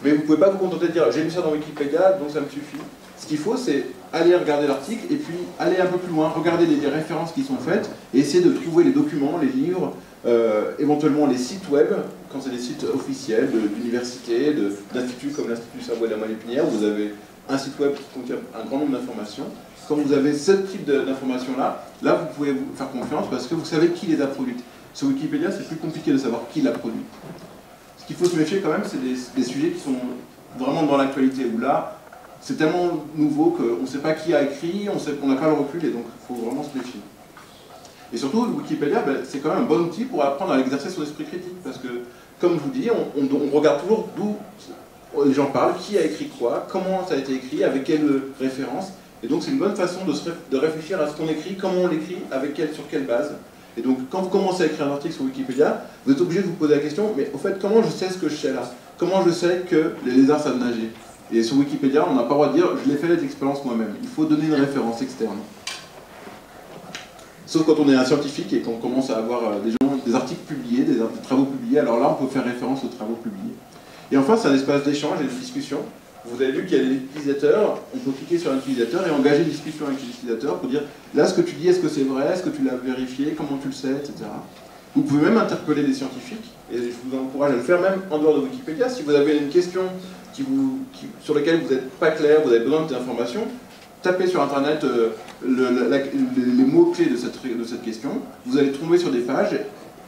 mais vous ne pouvez pas vous contenter de dire « j'ai lu ça dans Wikipédia, donc ça me suffit ». Ce qu'il faut, c'est aller regarder l'article et puis aller un peu plus loin, regarder les références qui sont faites et essayer de trouver les documents, les livres, éventuellement les sites web, quand c'est des sites officiels d'universités, d'instituts comme l'Institut Cerveau et la Moelle épinière, où vous avez un site web qui contient un grand nombre d'informations. Quand vous avez ce type d'informations-là, là vous pouvez vous faire confiance parce que vous savez qui les a produites. Sur Wikipédia, c'est plus compliqué de savoir qui l'a produit. Ce qu'il faut se méfier quand même, c'est des sujets qui sont vraiment dans l'actualité, où là, c'est tellement nouveau qu'on ne sait pas qui a écrit, on n'a pas le recul, et donc il faut vraiment se méfier. Et surtout, Wikipédia, c'est quand même un bon outil pour apprendre à exercer son esprit critique, parce que, comme je vous dis, on regarde toujours d'où les gens parlent, qui a écrit quoi, comment ça a été écrit, avec quelle référence, et donc c'est une bonne façon de réfléchir à ce qu'on écrit, comment on l'écrit, sur quelle base. Et donc, quand vous commencez à écrire un article sur Wikipédia, vous êtes obligé de vous poser la question, mais au fait, comment je sais ce que je sais là? Comment je sais que les lézards savent nager? Et sur Wikipédia, on n'a pas le droit de dire « je l'ai fait l'expérience moi-même ». Il faut donner une référence externe. Sauf quand on est un scientifique et qu'on commence à avoir des articles publiés, des travaux publiés, alors là, on peut faire référence aux travaux publiés. Et enfin, c'est un espace d'échange et de discussion. Vous avez vu qu'il y a des utilisateurs, on peut cliquer sur un utilisateur et engager une discussion avec l'utilisateur pour dire « là, ce que tu dis, est-ce que c'est vrai? Est-ce que tu l'as vérifié? Comment tu le sais? » etc. Vous pouvez même interpeller des scientifiques, et je vous encourage à le faire même en dehors de Wikipédia. Si vous avez une question sur laquelle vous n'êtes pas clair, vous avez besoin d'informations, tapez sur Internet les mots-clés de cette question, vous allez tomber sur des pages,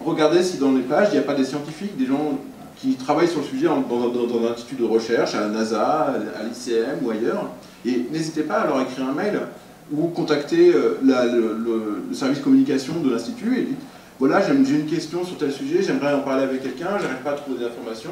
regardez si dans les pages, il n'y a pas des scientifiques, des gens qui travaillent sur le sujet dans un institut de recherche, à la NASA, à l'ICM ou ailleurs, et n'hésitez pas à leur écrire un mail ou contacter le service communication de l'institut et dites voilà, j'ai une question sur tel sujet, j'aimerais en parler avec quelqu'un, j'arrive pas à trouver des informations.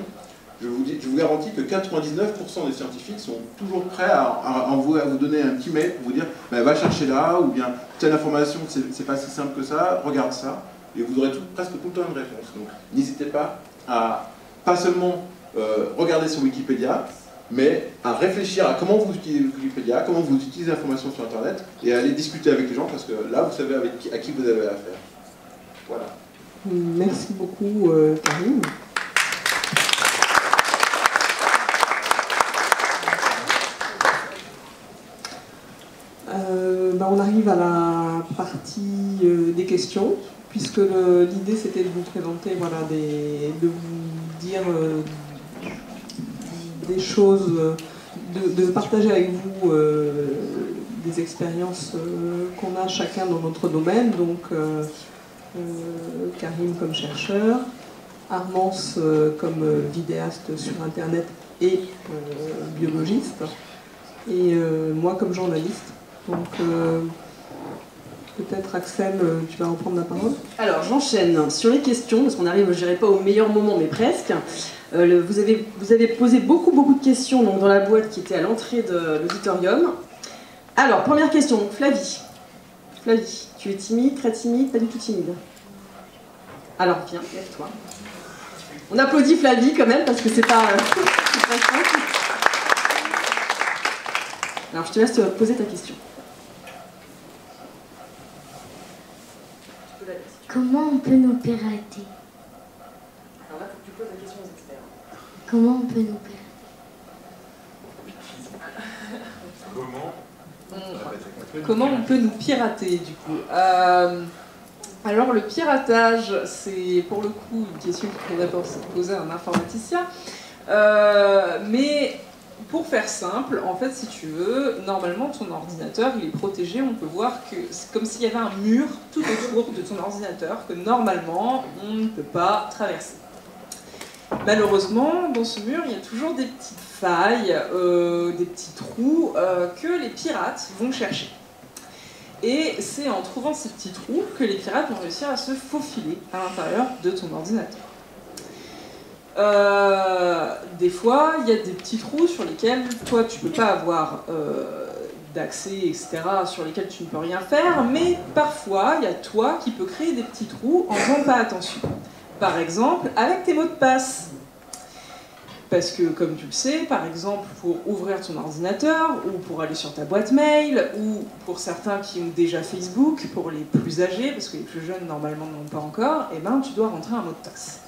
Je vous garantis que 99% des scientifiques sont toujours prêts à vous donner un petit mail pour vous dire bah, va chercher là, ou bien telle information, c'est pas si simple que ça, regarde ça, et vous aurez presque tout le temps une réponse. Donc n'hésitez pas à pas seulement regarder sur Wikipédia, mais à réfléchir à comment vous utilisez Wikipédia, comment vous utilisez l'information sur Internet, et à aller discuter avec les gens, parce que là, vous savez à qui vous avez affaire. Voilà. Merci beaucoup, Karim. On arrive à la partie des questions, puisque l'idée c'était de vous présenter, voilà, de vous dire des choses, de partager avec vous des expériences qu'on a chacun dans notre domaine, donc Karim comme chercheur, Armance comme vidéaste sur Internet et biologiste, et moi comme journaliste. Donc, peut-être Axel, tu vas reprendre la parole. Alors, j'enchaîne sur les questions, parce qu'on arrive, je dirais pas au meilleur moment, mais presque. Vous avez posé beaucoup de questions donc, dans la boîte qui était à l'entrée de l'auditorium. Alors, première question, Flavie. Flavie, tu es timide, très timide, pas du tout timide? Alors, viens, lève-toi. On applaudit Flavie quand même, parce que c'est pas simple. Alors, je te laisse poser ta question. Comment on peut nous pirater? Alors là, il faut que tu poses la question aux experts. Comment on peut nous pirater? Comment on peut nous pirater, du coup? Alors, le piratage, c'est pour le coup une question qu'il faudrait poser à un informaticien. Mais pour faire simple, en fait, si tu veux, normalement, ton ordinateur, il est protégé. On peut voir que c'est comme s'il y avait un mur tout autour de ton ordinateur que, normalement, on ne peut pas traverser. Malheureusement, dans ce mur, il y a toujours des petites failles, des petits trous que les pirates vont chercher. Et c'est en trouvant ces petits trous que les pirates vont réussir à se faufiler à l'intérieur de ton ordinateur. Des fois, il y a des petits trous sur lesquels toi tu peux pas avoir d'accès, etc., sur lesquels tu ne peux rien faire, mais parfois il y a toi qui peux créer des petits trous en faisant pas attention. Par exemple, avec tes mots de passe. Parce que, comme tu le sais, par exemple, pour ouvrir ton ordinateur, ou pour aller sur ta boîte mail, ou pour certains qui ont déjà Facebook, pour les plus âgés, parce que les plus jeunes, normalement, n'ont pas encore, eh ben, tu dois rentrer un mot de passe.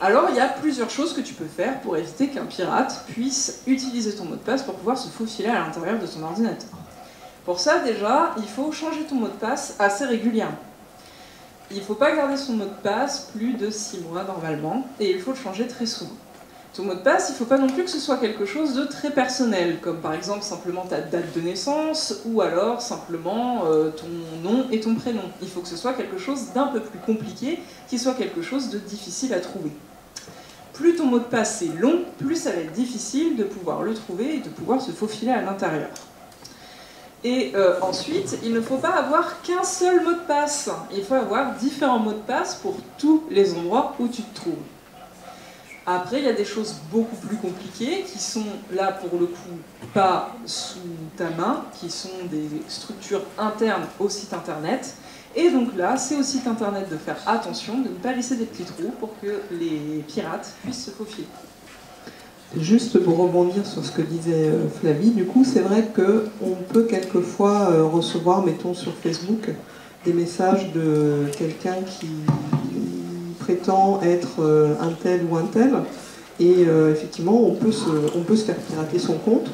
Alors, il y a plusieurs choses que tu peux faire pour éviter qu'un pirate puisse utiliser ton mot de passe pour pouvoir se faufiler à l'intérieur de ton ordinateur. Pour ça, déjà, il faut changer ton mot de passe assez régulièrement. Il ne faut pas garder son mot de passe plus de 6 mois normalement, et il faut le changer très souvent. Ton mot de passe, il ne faut pas non plus que ce soit quelque chose de très personnel, comme par exemple simplement ta date de naissance, ou alors simplement ton nom et ton prénom. Il faut que ce soit quelque chose d'un peu plus compliqué, qui soit quelque chose de difficile à trouver. Plus ton mot de passe est long, plus ça va être difficile de pouvoir le trouver et de pouvoir se faufiler à l'intérieur. Et ensuite, il ne faut pas avoir qu'un seul mot de passe. Il faut avoir différents mots de passe pour tous les endroits où tu te trouves. Après, il y a des choses beaucoup plus compliquées qui sont là pour le coup pas sous ta main, qui sont des structures internes au site internet. Et donc là, c'est au site internet de faire attention, de ne pas laisser des petits trous pour que les pirates puissent se faufiler. Juste pour rebondir sur ce que disait Flavie, du coup, c'est vrai qu'on peut quelquefois recevoir, mettons sur Facebook, des messages de quelqu'un qui prétend être un tel ou un tel, et effectivement, on peut se faire pirater son compte.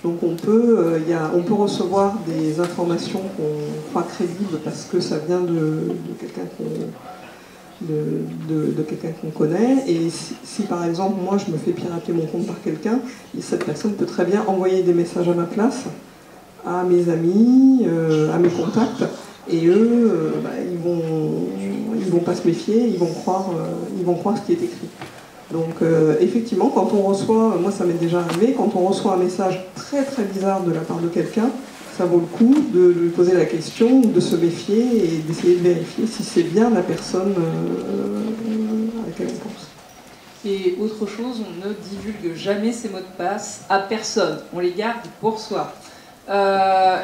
Donc on peut recevoir des informations qu'on croit crédibles parce que ça vient de quelqu'un qu'on connaît, et si par exemple moi je me fais pirater mon compte par quelqu'un, cette personne peut très bien envoyer des messages à ma place, à mes amis, à mes contacts, et eux ils vont pas se méfier, ils vont croire ce qui est écrit. Donc effectivement, quand on reçoit, moi ça m'est déjà arrivé, quand on reçoit un message très très bizarre de la part de quelqu'un, ça vaut le coup de lui poser la question, de se méfier et d'essayer de vérifier si c'est bien la personne à laquelle on pense. Et autre chose, on ne divulgue jamais ces mots de passe à personne, on les garde pour soi.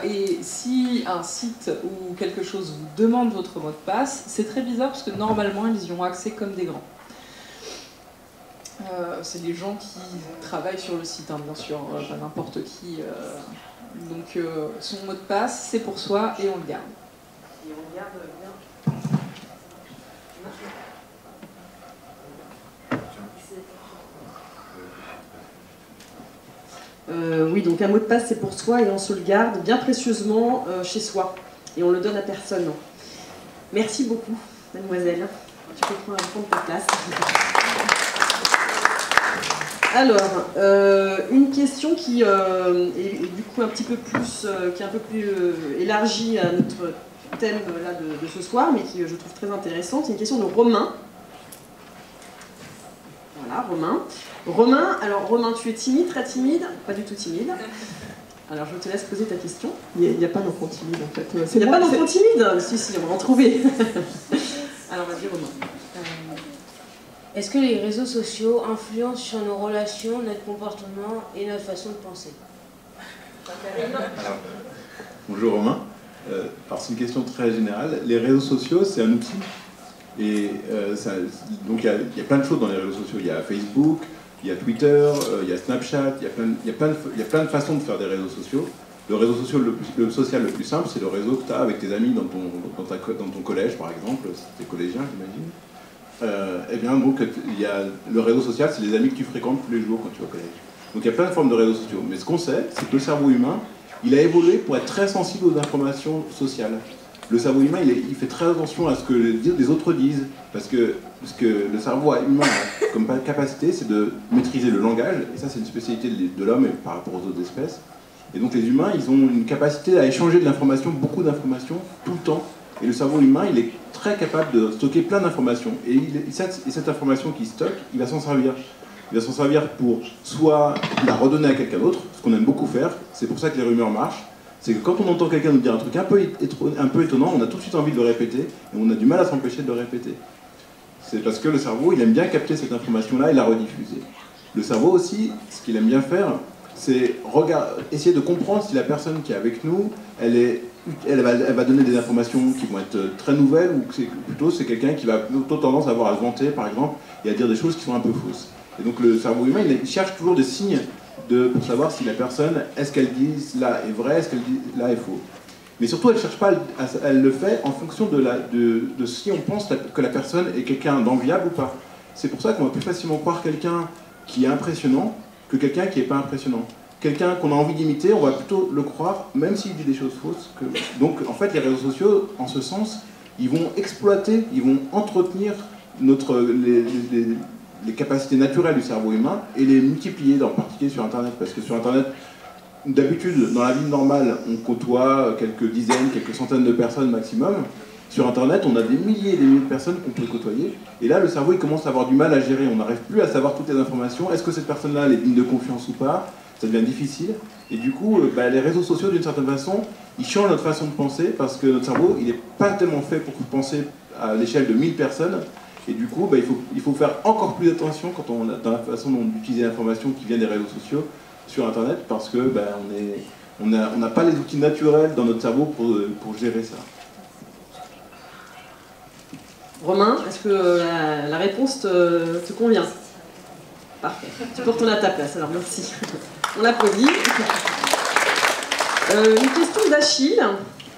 Et si un site ou quelque chose vous demande votre mot de passe, c'est très bizarre parce que normalement ils y ont accès comme des grands. C'est les gens qui travaillent sur le site, hein, bien sûr, pas n'importe qui. Donc son mot de passe, c'est pour soi et on le garde. Et on garde bien. Oui, donc un mot de passe c'est pour soi et on se le garde bien précieusement chez soi et on le donne à personne. Merci beaucoup, mademoiselle. Tu peux prendre ta place. Alors, une question qui est du coup un petit peu plus, qui est un peu plus élargie à notre thème là, de ce soir, mais qui je trouve très intéressante. C'est une question de Romain. Voilà, Romain. Alors Romain, tu es timide, très timide? Pas du tout timide. Alors je te laisse poser ta question. Il n'y a pas d'enfant timide en fait. Il n'y a pas d'enfant timide? Si, on va en trouver. Alors vas-y Romain. Est-ce que les réseaux sociaux influencent sur nos relations, notre comportement et notre façon de penser? Alors, bonjour Romain. Alors c'est une question très générale. Les réseaux sociaux, c'est un outil. Et donc il y a plein de choses dans les réseaux sociaux. Il y a Facebook, il y a Twitter, il y a Snapchat, il y a plein de façons de faire des réseaux sociaux. Le réseau social le plus simple, c'est le réseau que tu as avec tes amis dans ton collège, par exemple, si tu es collégien, j'imagine. Eh bien, donc, le réseau social, c'est les amis que tu fréquentes tous les jours quand tu es au collège. Donc il y a plein de formes de réseaux sociaux. Mais ce qu'on sait, c'est que le cerveau humain, il a évolué pour être très sensible aux informations sociales. Le cerveau humain, il fait très attention à ce que les autres disent, parce que le cerveau humain a comme capacité, c'est de maîtriser le langage, et ça c'est une spécialité de l'homme par rapport aux autres espèces. Et donc les humains, ils ont une capacité à échanger de l'information, beaucoup d'informations, tout le temps. Et le cerveau humain, il est très capable de stocker plein d'informations. Et cette information qu'il stocke, il va s'en servir. Il va s'en servir pour soit la redonner à quelqu'un d'autre, ce qu'on aime beaucoup faire, c'est pour ça que les rumeurs marchent. C'est que quand on entend quelqu'un nous dire un truc un peu étonnant, on a tout de suite envie de le répéter, et on a du mal à s'empêcher de le répéter. C'est parce que le cerveau, il aime bien capter cette information-là et la rediffuser. Le cerveau aussi, ce qu'il aime bien faire, c'est essayer de comprendre si la personne qui est avec nous, elle va donner des informations qui vont être très nouvelles, ou plutôt c'est quelqu'un qui va plutôt tendance à avoir à se vanter, par exemple, et à dire des choses qui sont un peu fausses. Et donc le cerveau humain, il cherche toujours des signes pour savoir si la personne, est-ce qu'elle dit là est vrai, est-ce qu'elle dit là est faux. Mais surtout, elle cherche pas, elle le fait en fonction de si on pense que la personne est quelqu'un d'enviable ou pas. C'est pour ça qu'on va plus facilement croire quelqu'un qui est impressionnant que quelqu'un qui n'est pas impressionnant. Quelqu'un qu'on a envie d'imiter, on va plutôt le croire, même s'il dit des choses fausses. Donc, en fait, les réseaux sociaux, en ce sens, ils vont exploiter, ils vont entretenir les capacités naturelles du cerveau humain et les multiplier, en particulier sur Internet. Parce que sur Internet, d'habitude, dans la vie normale, on côtoie quelques dizaines, quelques centaines de personnes maximum. Sur Internet, on a des milliers et des milliers de personnes qu'on peut côtoyer. Et là, le cerveau, il commence à avoir du mal à gérer. On n'arrive plus à savoir toutes les informations. Est-ce que cette personne-là, elle est digne de confiance ou pas? Ça devient difficile. Et du coup, les réseaux sociaux, d'une certaine façon, ils changent notre façon de penser parce que notre cerveau, il n'est pas tellement fait pour penser à l'échelle de 1000 personnes. Et du coup, il faut faire encore plus attention dans la façon dont on utilise l'information qui vient des réseaux sociaux sur Internet parce que on n'a pas les outils naturels dans notre cerveau pour gérer ça. Romain, est-ce que la réponse te convient? Parfait. Tu peux retourner à ta place, alors merci. On l'applaudit. Une question d'Achille.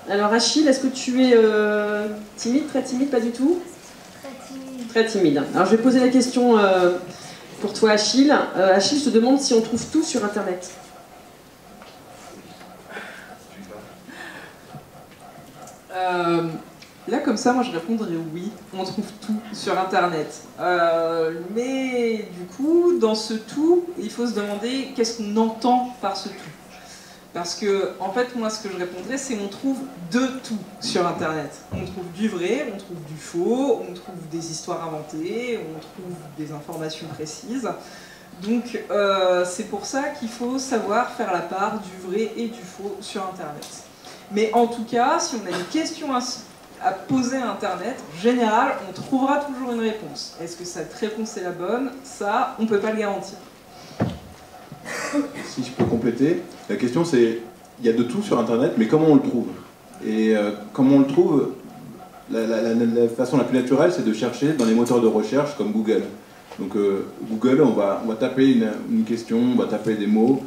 Alors Achille, est-ce que tu es timide, très timide, pas du tout? Très timide. Alors je vais poser la question pour toi Achille. Achille se demande si on trouve tout sur Internet. Là, comme ça, moi je répondrais oui, on trouve tout sur Internet. Mais du coup, dans ce tout, il faut se demander qu'est-ce qu'on entend par ce tout. Parce que, en fait, moi ce que je répondrais, c'est on trouve de tout sur Internet. On trouve du vrai, on trouve du faux, on trouve des histoires inventées, on trouve des informations précises. Donc, c'est pour ça qu'il faut savoir faire la part du vrai et du faux sur Internet. Mais en tout cas, si on a une question à poser à Internet, en général, on trouvera toujours une réponse. Est-ce que cette réponse est la bonne? Ça, on ne peut pas le garantir. Si je peux compléter, la question c'est, il y a de tout sur Internet, mais comment on le trouve? Et comment on le trouve, la façon la plus naturelle, c'est de chercher dans les moteurs de recherche comme Google. Donc Google, on va taper une question, on va taper des mots.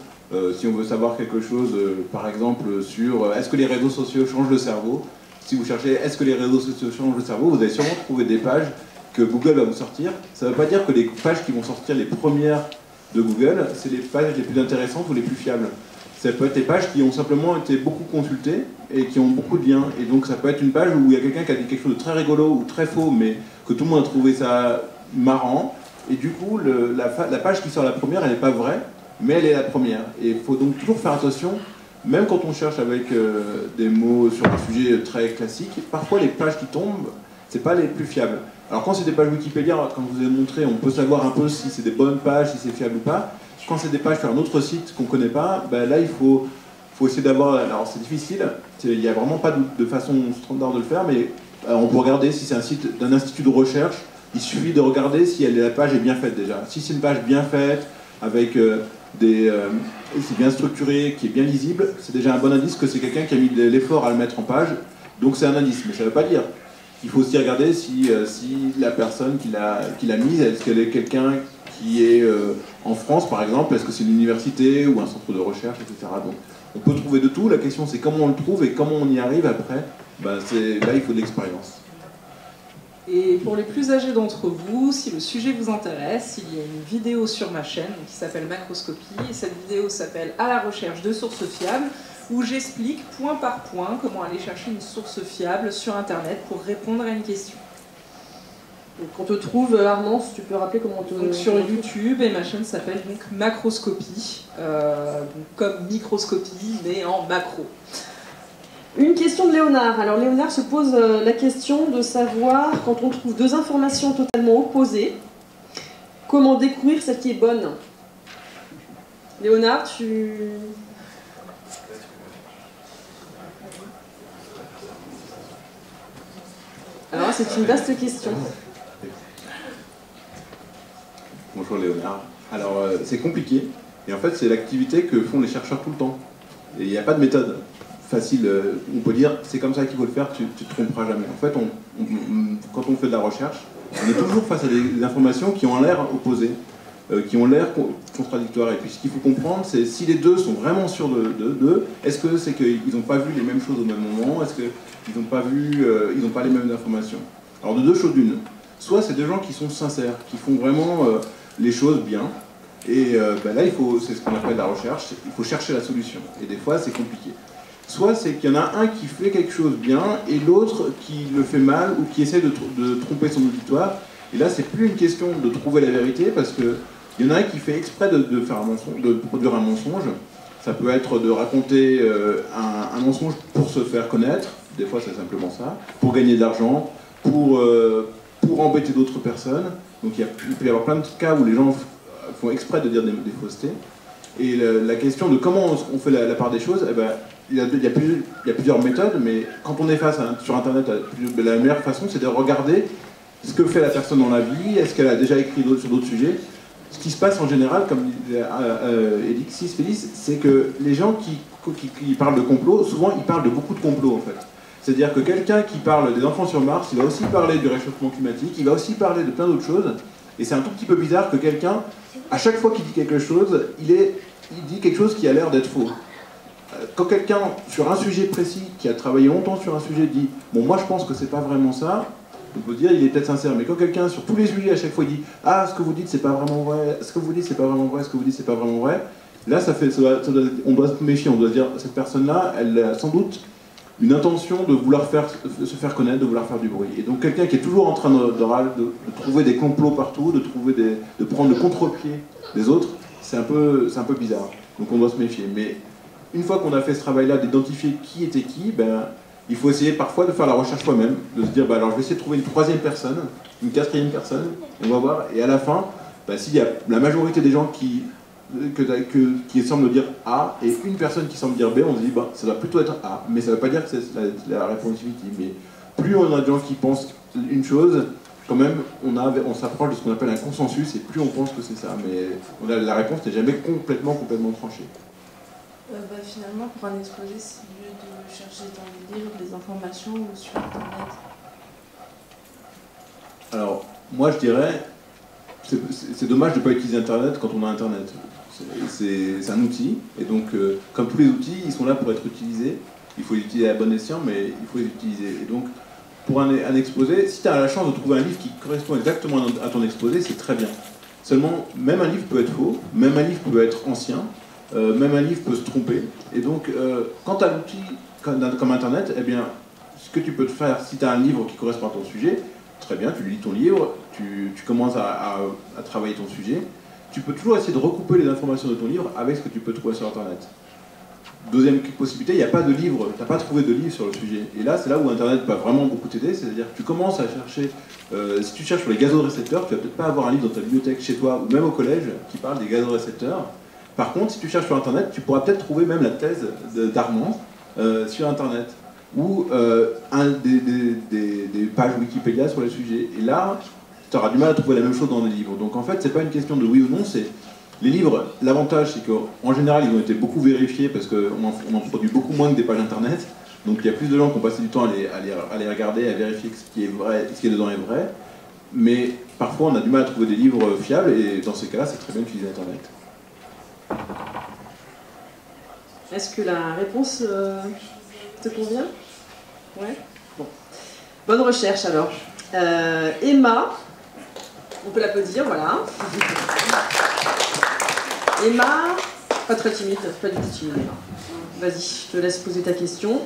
Si on veut savoir quelque chose, par exemple, sur est-ce que les réseaux sociaux changent le cerveau, si vous cherchez est-ce que les réseaux sociaux changent le cerveau, vous allez sûrement trouver des pages que Google va vous sortir. Ça ne veut pas dire que les pages qui vont sortir les premières de Google, c'est les pages les plus intéressantes ou les plus fiables. Ça peut être des pages qui ont simplement été beaucoup consultées et qui ont beaucoup de liens. Et donc ça peut être une page où il y a quelqu'un qui a dit quelque chose de très rigolo ou très faux, mais que tout le monde a trouvé ça marrant. Et du coup, la page qui sort la première, elle n'est pas vraie, mais elle est la première. Et il faut donc toujours faire attention, même quand on cherche avec des mots sur des sujets très classiques, parfois les pages qui tombent, c'est pas les plus fiables. Alors quand c'est des pages Wikipédia, comme je vous ai montré, on peut savoir un peu si c'est des bonnes pages, si c'est fiable ou pas. Quand c'est des pages sur un autre site qu'on ne connaît pas, ben là il faut essayer d'avoir... Alors c'est difficile, il n'y a vraiment pas de façon standard de le faire, mais on peut regarder si c'est un site d'un institut de recherche, il suffit de regarder si la page est bien faite déjà. Si c'est une page bien faite, avec c'est bien structuré, qui est bien lisible, c'est déjà un bon indice que c'est quelqu'un qui a mis de l'effort à le mettre en page, donc c'est un indice, mais ça ne veut pas dire. Il faut aussi regarder si la personne qui l'a mise, est-ce qu'elle est quelqu'un qui est en France par exemple, est-ce que c'est une université ou un centre de recherche, etc. Donc on peut trouver de tout, la question c'est comment on le trouve et comment on y arrive après, là il faut de l'expérience. Et pour les plus âgés d'entre vous, si le sujet vous intéresse, il y a une vidéo sur ma chaîne qui s'appelle Macroscopie, et cette vidéo s'appelle « À la recherche de sources fiables », où j'explique point par point comment aller chercher une source fiable sur Internet pour répondre à une question. Donc on te trouve, Armand, si tu peux rappeler comment on te... Donc sur YouTube, et ma chaîne s'appelle donc Macroscopie, donc comme microscopie, mais en macro. Une question de Léonard. Alors Léonard se pose la question de savoir, quand on trouve deux informations totalement opposées, comment découvrir celle qui est bonne. Léonard, tu... Alors c'est une vaste question. Bonjour Léonard. Alors c'est compliqué, et en fait c'est l'activité que font les chercheurs tout le temps. Et il n'y a pas de méthode facile, on peut dire c'est comme ça qu'il faut le faire, tu ne te tromperas jamais. En fait, quand on fait de la recherche, on est toujours face à des informations qui ont l'air opposées, qui ont l'air contradictoires. Et puis ce qu'il faut comprendre, c'est si les deux sont vraiment sûrs d'eux, est-ce que c'est qu'ils n'ont pas vu les mêmes choses au même moment, est-ce qu'ils n'ont pas vu, ils n'ont pas les mêmes informations. Alors de deux choses d'une, soit c'est des gens qui sont sincères, qui font vraiment les choses bien, et là c'est ce qu'on appelle la recherche, il faut chercher la solution, et des fois c'est compliqué. Soit c'est qu'il y en a un qui fait quelque chose bien et l'autre qui le fait mal ou qui essaie de tromper son auditoire. Et là, c'est plus une question de trouver la vérité parce qu'il y en a un qui fait exprès de faire un mensonge, de produire un mensonge. Ça peut être de raconter un mensonge pour se faire connaître, des fois c'est simplement ça, pour gagner de l'argent, pour embêter d'autres personnes. Donc il peut y avoir plein de cas où les gens font exprès de dire des faussetés. Et la question de comment on fait la part des choses, eh ben, il y a plusieurs méthodes, mais quand on est face sur Internet, la meilleure façon, c'est de regarder ce que fait la personne dans la vie, est-ce qu'elle a déjà écrit sur d'autres sujets. Ce qui se passe en général, comme disait Alexis Félix, c'est que les gens qui parlent de complot, souvent ils parlent de beaucoup de complots en fait. C'est-à-dire que quelqu'un qui parle des enfants sur Mars, il va aussi parler du réchauffement climatique, il va aussi parler de plein d'autres choses, et c'est un tout petit peu bizarre que quelqu'un, à chaque fois qu'il dit quelque chose, il dit quelque chose qui a l'air d'être faux. Quand quelqu'un, sur un sujet précis, qui a travaillé longtemps sur un sujet, dit « Bon, moi je pense que c'est pas vraiment ça », on peut dire il est peut-être sincère. Mais quand quelqu'un, sur tous les sujets, à chaque fois, il dit « Ah, ce que vous dites, c'est pas vraiment vrai, ce que vous dites, c'est pas vraiment vrai, ce que vous dites, c'est pas vraiment vrai », là, on doit se méfier, on doit se dire « Cette personne-là, elle a sans doute une intention de vouloir se faire connaître, de vouloir faire du bruit. » Et donc quelqu'un qui est toujours en train de trouver des complots partout, de prendre le contre-pied des autres, c'est un peu bizarre. Donc on doit se méfier. Mais une fois qu'on a fait ce travail-là d'identifier qui était qui, il faut essayer parfois de faire la recherche soi-même, de se dire alors je vais essayer de trouver une troisième personne, une quatrième personne, on va voir, et à la fin, s'il y a la majorité des gens qui semblent dire A et une personne qui semble dire B, on se dit ça doit plutôt être A, mais ça ne veut pas dire que c'est la réponse définitive. Mais plus on a de gens qui pensent une chose, quand même, on s'approche de ce qu'on appelle un consensus, et plus on pense que c'est ça, mais la réponse n'est jamais complètement tranchée. Finalement, pour un exposé, c'est mieux de chercher dans les livres, des informations ou sur Internet. Alors, moi je dirais, c'est dommage de ne pas utiliser Internet quand on a Internet. C'est un outil, et donc, comme tous les outils, ils sont là pour être utilisés. Il faut les utiliser à bon escient, mais il faut les utiliser. Et donc, pour un exposé, si tu as la chance de trouver un livre qui correspond exactement à ton exposé, c'est très bien. Seulement, même un livre peut être faux, même un livre peut être ancien, même un livre peut se tromper. Et donc, quand tu as l'outil comme Internet, eh bien, ce que tu peux te faire, si tu as un livre qui correspond à ton sujet, très bien, tu lis ton livre, tu commences à travailler ton sujet. Tu peux toujours essayer de recouper les informations de ton livre avec ce que tu peux trouver sur Internet. Deuxième possibilité, il n'y a pas de livre, tu n'as pas trouvé de livre sur le sujet. Et là, c'est là où Internet peut vraiment beaucoup t'aider, c'est-à-dire que tu commences à chercher, si tu cherches sur les gazéorécepteurs, tu vas peut-être pas avoir un livre dans ta bibliothèque chez toi, ou même au collège, qui parle des gazéorécepteurs. Par contre, si tu cherches sur Internet, tu pourras peut-être trouver même la thèse d'Armand sur Internet, ou des pages Wikipédia sur le sujet. Et là, tu auras du mal à trouver la même chose dans les livres. Donc en fait, c'est pas une question de oui ou non, c'est les livres. L'avantage, c'est qu'en général, ils ont été beaucoup vérifiés parce qu'on en produit beaucoup moins que des pages internet. Donc il y a plus de gens qui ont passé du temps à les regarder, à vérifier que ce qui est vrai, ce qui est dedans est vrai. Mais parfois, on a du mal à trouver des livres fiables, et dans ces cas-là, c'est très bien d'utiliser Internet. Est-ce que la réponse te convient? Ouais. Bon. Bonne recherche alors. Emma, on peut l'applaudir, voilà. Emma, pas très timide, pas du tout timide. Vas-y, je te laisse poser ta question.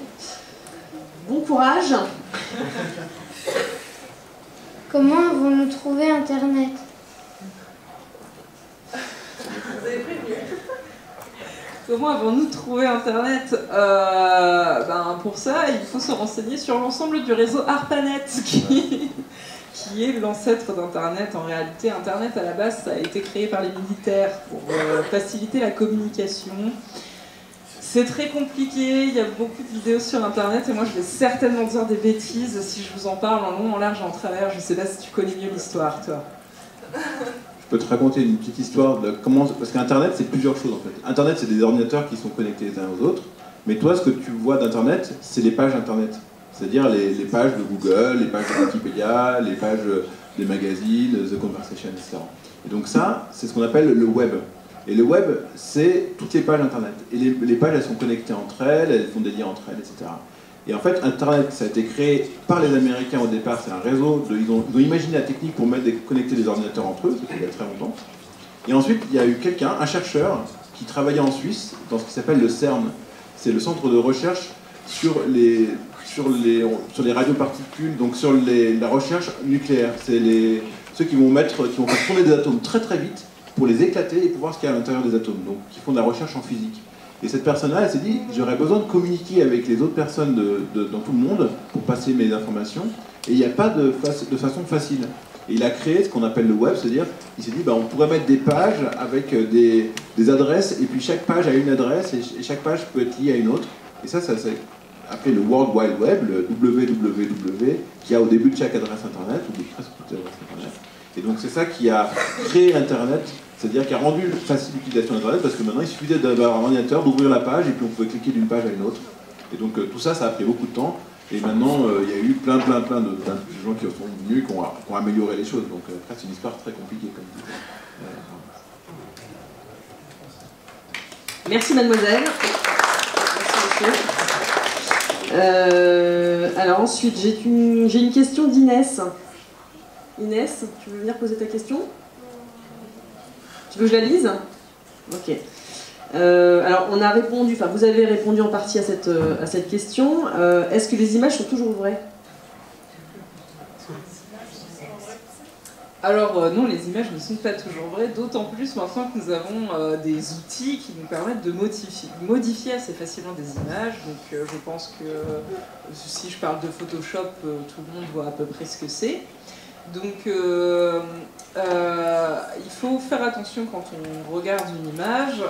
Bon courage. Comment avons-nous trouvé Internet? Vous avez prévenu. Comment avons-nous trouvé Internet? Pour ça, il faut se renseigner sur l'ensemble du réseau ARPANET, qui est l'ancêtre d'Internet. En réalité, Internet, à la base, ça a été créé par les militaires pour faciliter la communication. C'est très compliqué, il y a beaucoup de vidéos sur Internet, et moi je vais certainement dire des bêtises si je vous en parle en long, en large et en travers. Je sais pas si tu connais mieux l'histoire, toi. Je peux te raconter une petite histoire de comment... Parce qu'Internet, c'est plusieurs choses en fait. Internet, c'est des ordinateurs qui sont connectés les uns aux autres, mais toi, ce que tu vois d'Internet, c'est les pages Internet. C'est-à-dire les pages de Google, les pages de Wikipédia, les pages des magazines, The Conversation, etc. Et donc ça, c'est ce qu'on appelle le web. Et le web, c'est toutes les pages Internet. Et les pages, elles sont connectées entre elles font des liens entre elles, etc. Et en fait, Internet, ça a été créé par les Américains au départ. C'est un réseau, ils ont imaginé la technique pour connecter les ordinateurs entre eux, c'était il y a très longtemps. Et ensuite, il y a eu quelqu'un, un chercheur, qui travaillait en Suisse, dans ce qui s'appelle le CERN. C'est le centre de recherche sur les radioparticules, donc sur la recherche nucléaire. C'est ceux qui vont faire tourner des atomes très très vite pour les éclater et pour voir ce qu'il y a à l'intérieur des atomes, donc qui font de la recherche en physique. Et cette personne-là, elle s'est dit, j'aurais besoin de communiquer avec les autres personnes dans tout le monde pour passer mes informations, et il n'y a pas de façon facile. Et il a créé ce qu'on appelle le web, c'est-à-dire, il s'est dit, on pourrait mettre des pages avec des adresses, et puis chaque page a une adresse, et chaque page peut être liée à une autre. Et ça s'est appelé le World Wide Web, le www, qui a au début de chaque adresse Internet, ou de presque toutes les adresses Internet. Et donc c'est ça qui a créé Internet, c'est-à-dire qui a rendu facile l'utilisation d'Internet, parce que maintenant il suffisait d'avoir un ordinateur, d'ouvrir la page, et puis on pouvait cliquer d'une page à une autre. Et donc tout ça, ça a pris beaucoup de temps, et maintenant il y a eu plein de gens qui sont venus, qui ont amélioré les choses. Donc après c'est une histoire très compliquée, comme dit. Merci mademoiselle. Merci monsieur. Alors ensuite, j'ai une question d'Inès. Inès, tu veux venir poser ta question? Tu veux que je la lise? Ok. Alors on a répondu, enfin vous avez répondu en partie à cette question. Est-ce que les images sont toujours vraies? Alors non, les images ne sont pas toujours vraies, d'autant plus maintenant que nous avons des outils qui nous permettent de modifier assez facilement des images. Donc je pense que si je parle de Photoshop, tout le monde voit à peu près ce que c'est. Donc il faut faire attention quand on regarde une image.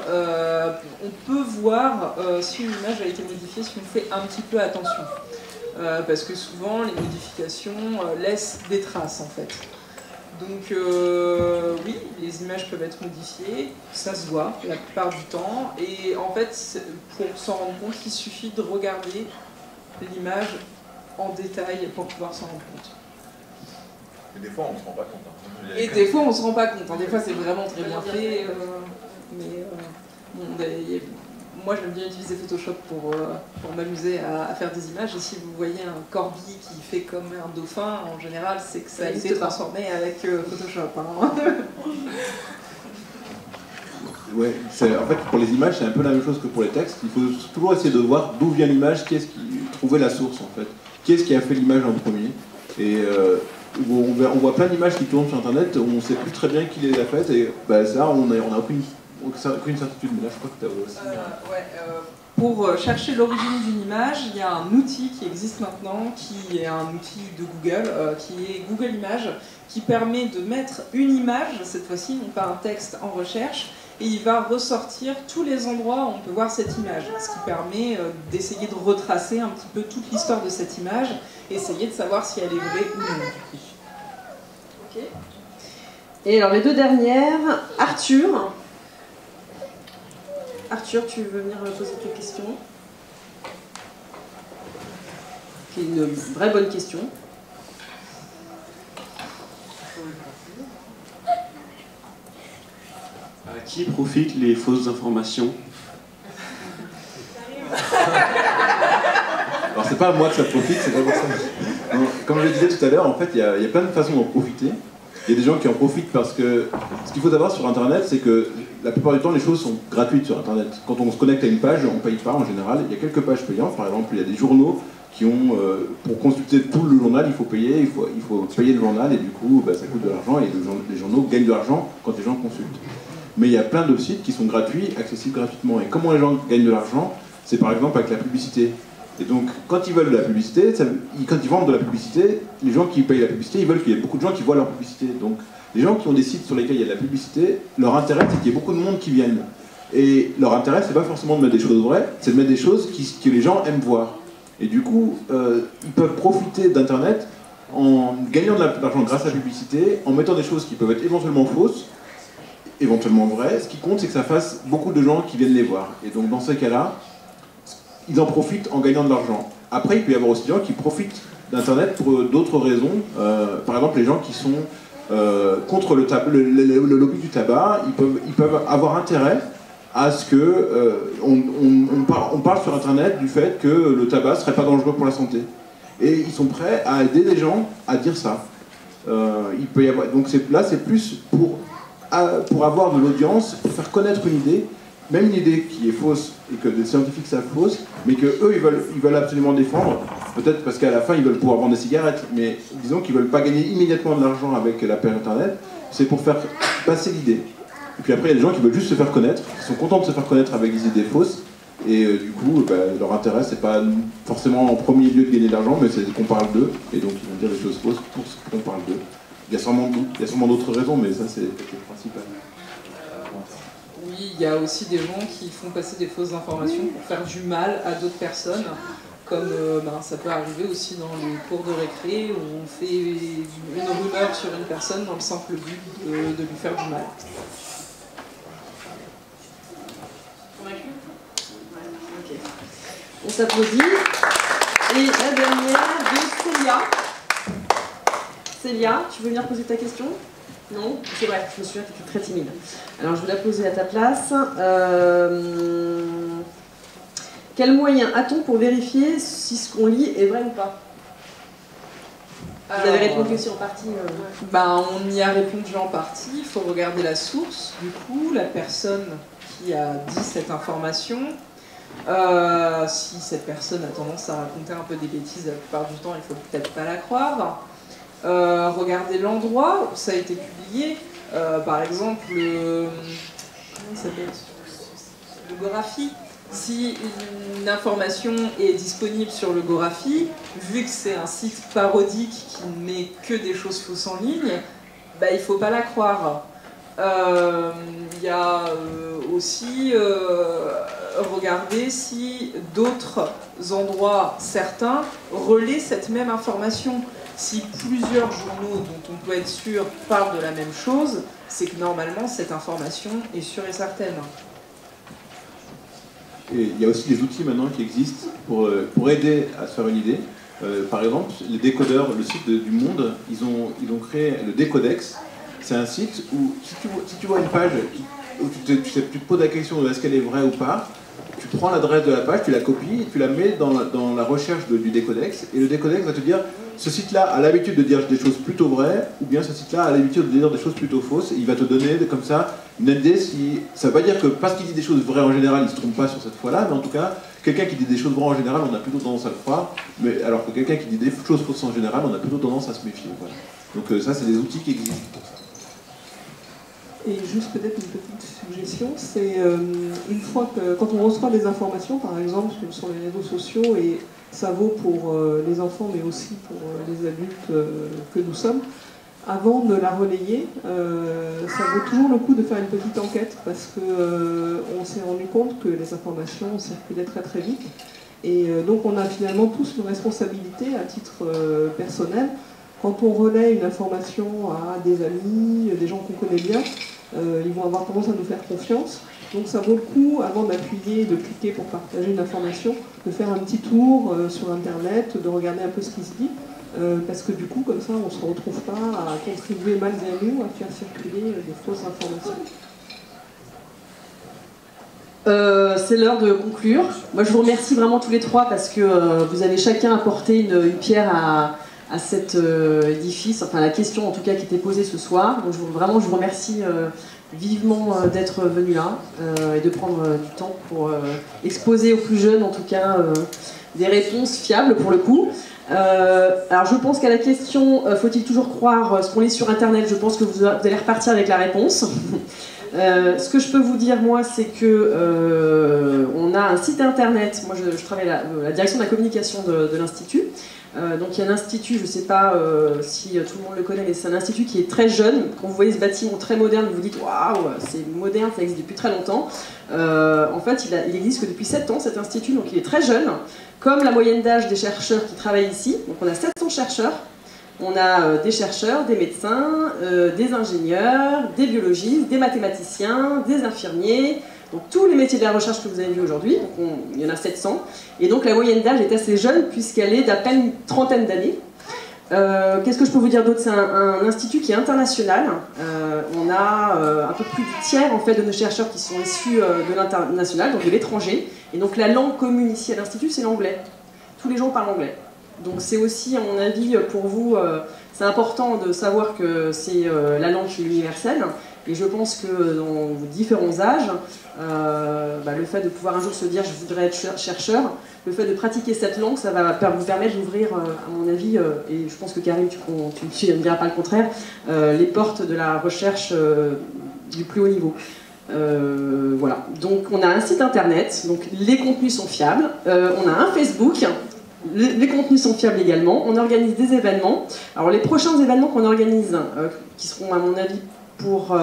On peut voir si une image a été modifiée si on fait un petit peu attention. Parce que souvent les modifications laissent des traces en fait. Donc oui, les images peuvent être modifiées, ça se voit la plupart du temps. Et en fait, pour s'en rendre compte, il suffit de regarder l'image en détail pour pouvoir s'en rendre compte. Mais des fois, on ne se rend pas compte. Hein. Et des fois, on se rend pas compte. Hein. Des fois, c'est vraiment très bien fait. Bon, moi, j'aime bien utiliser Photoshop pour m'amuser à faire des images. Et si vous voyez un corbi qui fait comme un dauphin, en général, c'est que ça a été transformé avec Photoshop. Hein. Ouais, en fait, pour les images, c'est un peu la même chose que pour les textes. Il faut toujours essayer de voir d'où vient l'image, trouver la source, en fait. Qui est-ce qui a fait l'image en premier. Et on voit plein d'images qui tournent sur Internet, on ne sait plus très bien qui les a faites, et bah, ça, on n'a aucune certitude. Mais là, je crois que tu as aussi... Pour chercher l'origine d'une image, il y a un outil qui existe maintenant, qui est un outil de Google, qui est Google Images, qui permet de mettre une image, cette fois-ci, non pas un texte en recherche, et il va ressortir tous les endroits où on peut voir cette image, ce qui permet d'essayer de retracer un petit peu toute l'histoire de cette image, et essayer de savoir si elle est vraie ou non. Ok. Et alors les deux dernières, Arthur, tu veux venir poser tes questions? C'est une vraie bonne question. À qui profitent les fausses informations? Alors c'est pas à moi que ça profite, c'est pas pour ça. Non, comme je le disais tout à l'heure, en fait, il y a plein de façons d'en profiter. Il y a des gens qui en profitent parce que... Ce qu'il faut savoir sur Internet, c'est que la plupart du temps, les choses sont gratuites sur Internet. Quand on se connecte à une page, on ne paye pas en général. Il y a quelques pages payantes. Par exemple, il y a des journaux qui ont... pour consulter tout le journal, il faut payer. Il faut payer le journal et du coup, bah, ça coûte de l'argent. Et les journaux gagnent de l'argent quand les gens consultent. Mais il y a plein de sites qui sont gratuits, accessibles gratuitement. Et comment les gens gagnent de l'argent? C'est par exemple avec la publicité. Et donc, quand ils veulent de la publicité, quand ils vendent de la publicité, les gens qui payent la publicité, ils veulent qu'il y ait beaucoup de gens qui voient leur publicité. Donc, les gens qui ont des sites sur lesquels il y a de la publicité, leur intérêt, c'est qu'il y ait beaucoup de monde qui viennent. Et leur intérêt, c'est pas forcément de mettre des choses vraies, c'est de mettre des choses que les gens aiment voir. Et du coup, ils peuvent profiter d'Internet en gagnant de l'argent grâce à la publicité, en mettant des choses qui peuvent être éventuellement fausses, éventuellement vraies. Ce qui compte, c'est que ça fasse beaucoup de gens qui viennent les voir. Et donc, dans ces cas-là, ils en profitent en gagnant de l'argent. Après, il peut y avoir aussi des gens qui profitent d'Internet pour d'autres raisons. Par exemple, les gens qui sont contre le lobby du tabac, ils peuvent avoir intérêt à ce que on parle sur Internet du fait que le tabac serait pas dangereux pour la santé. Et ils sont prêts à aider les gens à dire ça. Il peut y avoir, donc là, c'est plus pour avoir de l'audience, pour faire connaître une idée, même une idée qui est fausse et que des scientifiques savent fausse, mais que eux ils veulent absolument défendre, peut-être parce qu'à la fin ils veulent pouvoir vendre des cigarettes, mais disons qu'ils veulent pas gagner immédiatement de l'argent avec la page Internet, c'est pour faire passer l'idée. Et puis après il y a des gens qui veulent juste se faire connaître, qui sont contents de se faire connaître avec des idées fausses, et du coup leur intérêt c'est pas forcément en premier lieu de gagner de l'argent, mais c'est qu'on parle d'eux, et donc ils vont dire des choses fausses pour qu'on parle d'eux. Il y a sûrement d'autres raisons, mais ça c'est peut-être le principal. Oui, il y a aussi des gens qui font passer des fausses informations pour faire du mal à d'autres personnes, comme ça peut arriver aussi dans les cours de récré où on fait une rumeur sur une personne dans le simple but de lui faire du mal. Ok. On s'applaudit. Et la dernière de Célia. Célia, tu veux venir poser ta question ? Non, c'est vrai, je me souviens que tu étais très timide. Alors je vais la poser à ta place. Quel moyen a-t-on pour vérifier si ce qu'on lit est vrai ou pas? Vous avez répondu aussi en partie. On y a répondu en partie. Il faut regarder la source, du coup, la personne qui a dit cette information. Si cette personne a tendance à raconter un peu des bêtises, la plupart du temps, il ne faut peut-être pas la croire. Regardez l'endroit où ça a été publié. Par exemple, comment ça s'appelle ? Le Gorafi. Si une information est disponible sur le Gorafi, vu que c'est un site parodique qui ne met que des choses fausses en ligne, il ne faut pas la croire. Il y a aussi regarder si d'autres endroits, certains, relaient cette même information. Si plusieurs journaux dont on peut être sûr parlent de la même chose, c'est que normalement cette information est sûre et certaine. Et il y a aussi des outils maintenant qui existent pour aider à se faire une idée. Par exemple, les décodeurs, le site du Monde, ils ont créé le Décodex. C'est un site où, si tu vois une page où tu te poses la question de est-ce qu'elle est vraie ou pas, tu prends l'adresse de la page, tu la copies et tu la mets dans la recherche du Décodex. Et le Décodex va te dire, ce site-là a l'habitude de dire des choses plutôt vraies, ou bien ce site-là a l'habitude de dire des choses plutôt fausses. Et il va te donner comme ça une idée si... Ça ne veut pas dire que parce qu'il dit des choses vraies en général, il ne se trompe pas sur cette fois-là, mais en tout cas, quelqu'un qui dit des choses vraies en général, on a plutôt tendance à le croire, mais alors que quelqu'un qui dit des choses fausses en général, on a plutôt tendance à se méfier. Voilà. Donc ça, c'est des outils qui existent pour ça. Et juste peut-être une petite suggestion, c'est une fois que, quand on reçoit des informations, par exemple sur les réseaux sociaux, et ça vaut pour les enfants mais aussi pour les adultes que nous sommes, avant de la relayer, ça vaut toujours le coup de faire une petite enquête parce qu'on s'est rendu compte que les informations circulaient très très vite. Et donc on a finalement tous une responsabilité à titre personnel. Quand on relaie une information à des amis, des gens qu'on connaît bien, ils vont avoir tendance à nous faire confiance. Donc ça vaut le coup, avant d'appuyer, de cliquer pour partager une information, de faire un petit tour sur Internet, de regarder un peu ce qui se dit, parce que du coup, comme ça, on ne se retrouve pas à contribuer malgré nous à faire circuler des fausses informations. C'est l'heure de conclure. Moi, je vous remercie vraiment tous les trois parce que vous avez chacun apporté une pierre à cet édifice, enfin la question en tout cas qui était posée ce soir. Donc vraiment je vous remercie vivement d'être venu là et de prendre du temps pour exposer aux plus jeunes en tout cas des réponses fiables pour le coup. Alors je pense qu'à la question faut-il toujours croire ce qu'on lit sur internet, je pense que vous allez repartir avec la réponse. Ce que je peux vous dire moi c'est que on a un site internet, moi je travaille à la direction de la communication de l'Institut. Donc il y a un institut, je ne sais pas si tout le monde le connaît, mais c'est un institut qui est très jeune. Quand vous voyez ce bâtiment très moderne, vous vous dites waouh, c'est moderne, ça existe depuis très longtemps. En fait, il existe que depuis 7 ans cet institut, donc il est très jeune. Comme la moyenne d'âge des chercheurs qui travaillent ici, donc on a 700 chercheurs. On a des chercheurs, des médecins, des ingénieurs, des biologistes, des mathématiciens, des infirmiers. Donc tous les métiers de la recherche que vous avez vus aujourd'hui, il y en a 700, et donc la moyenne d'âge est assez jeune puisqu'elle est d'à peine une trentaine d'années. Qu'est-ce que je peux vous dire d'autre? C'est un institut qui est international. On a un peu plus du tiers en fait, de nos chercheurs qui sont issus de l'international, donc de l'étranger, et donc la langue commune ici à l'Institut c'est l'anglais. Tous les gens parlent anglais. Donc c'est aussi, à mon avis, pour vous, c'est important de savoir que c'est la langue qui est universelle. Et je pense que dans vos différents âges, le fait de pouvoir un jour se dire je voudrais être chercheur, le fait de pratiquer cette langue, ça va vous permettre d'ouvrir, à mon avis, et je pense que Karim, tu ne diras pas le contraire, les portes de la recherche du plus haut niveau. Voilà. Donc on a un site internet, donc les contenus sont fiables, on a un Facebook. Les contenus sont fiables également, on organise des événements. Alors les prochains événements qu'on organise, qui seront à mon avis pour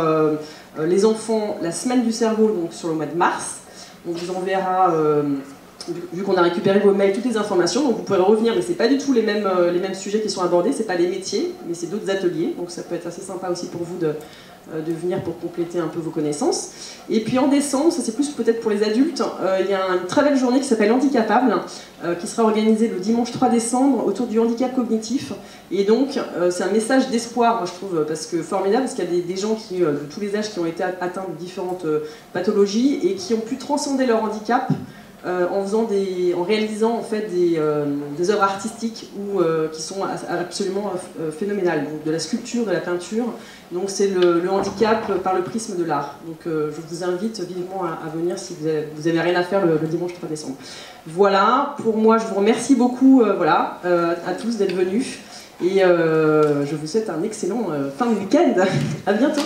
les enfants, la semaine du cerveau, donc sur le mois de mars. On vous enverra, vu qu'on a récupéré vos mails, toutes les informations, donc vous pourrez revenir, mais c'est pas du tout les mêmes sujets qui sont abordés, c'est pas les métiers, mais c'est d'autres ateliers, donc ça peut être assez sympa aussi pour vous de venir pour compléter un peu vos connaissances. Et puis en décembre, ça c'est plus peut-être pour les adultes, il y a une très belle journée qui s'appelle Handicapable, qui sera organisée le dimanche 3 décembre autour du handicap cognitif. Et donc c'est un message d'espoir, moi je trouve, parce que formidable, parce qu'il y a des gens qui, de tous les âges qui ont été atteints de différentes pathologies et qui ont pu transcender leur handicap en réalisant en fait des œuvres artistiques qui sont absolument phénoménales, donc de la sculpture, de la peinture. Donc c'est le handicap par le prisme de l'art. Donc je vous invite vivement à venir si vous avez rien à faire le dimanche 3 décembre. Voilà, pour moi je vous remercie beaucoup à tous d'être venus et je vous souhaite un excellent fin de week-end. À bientôt.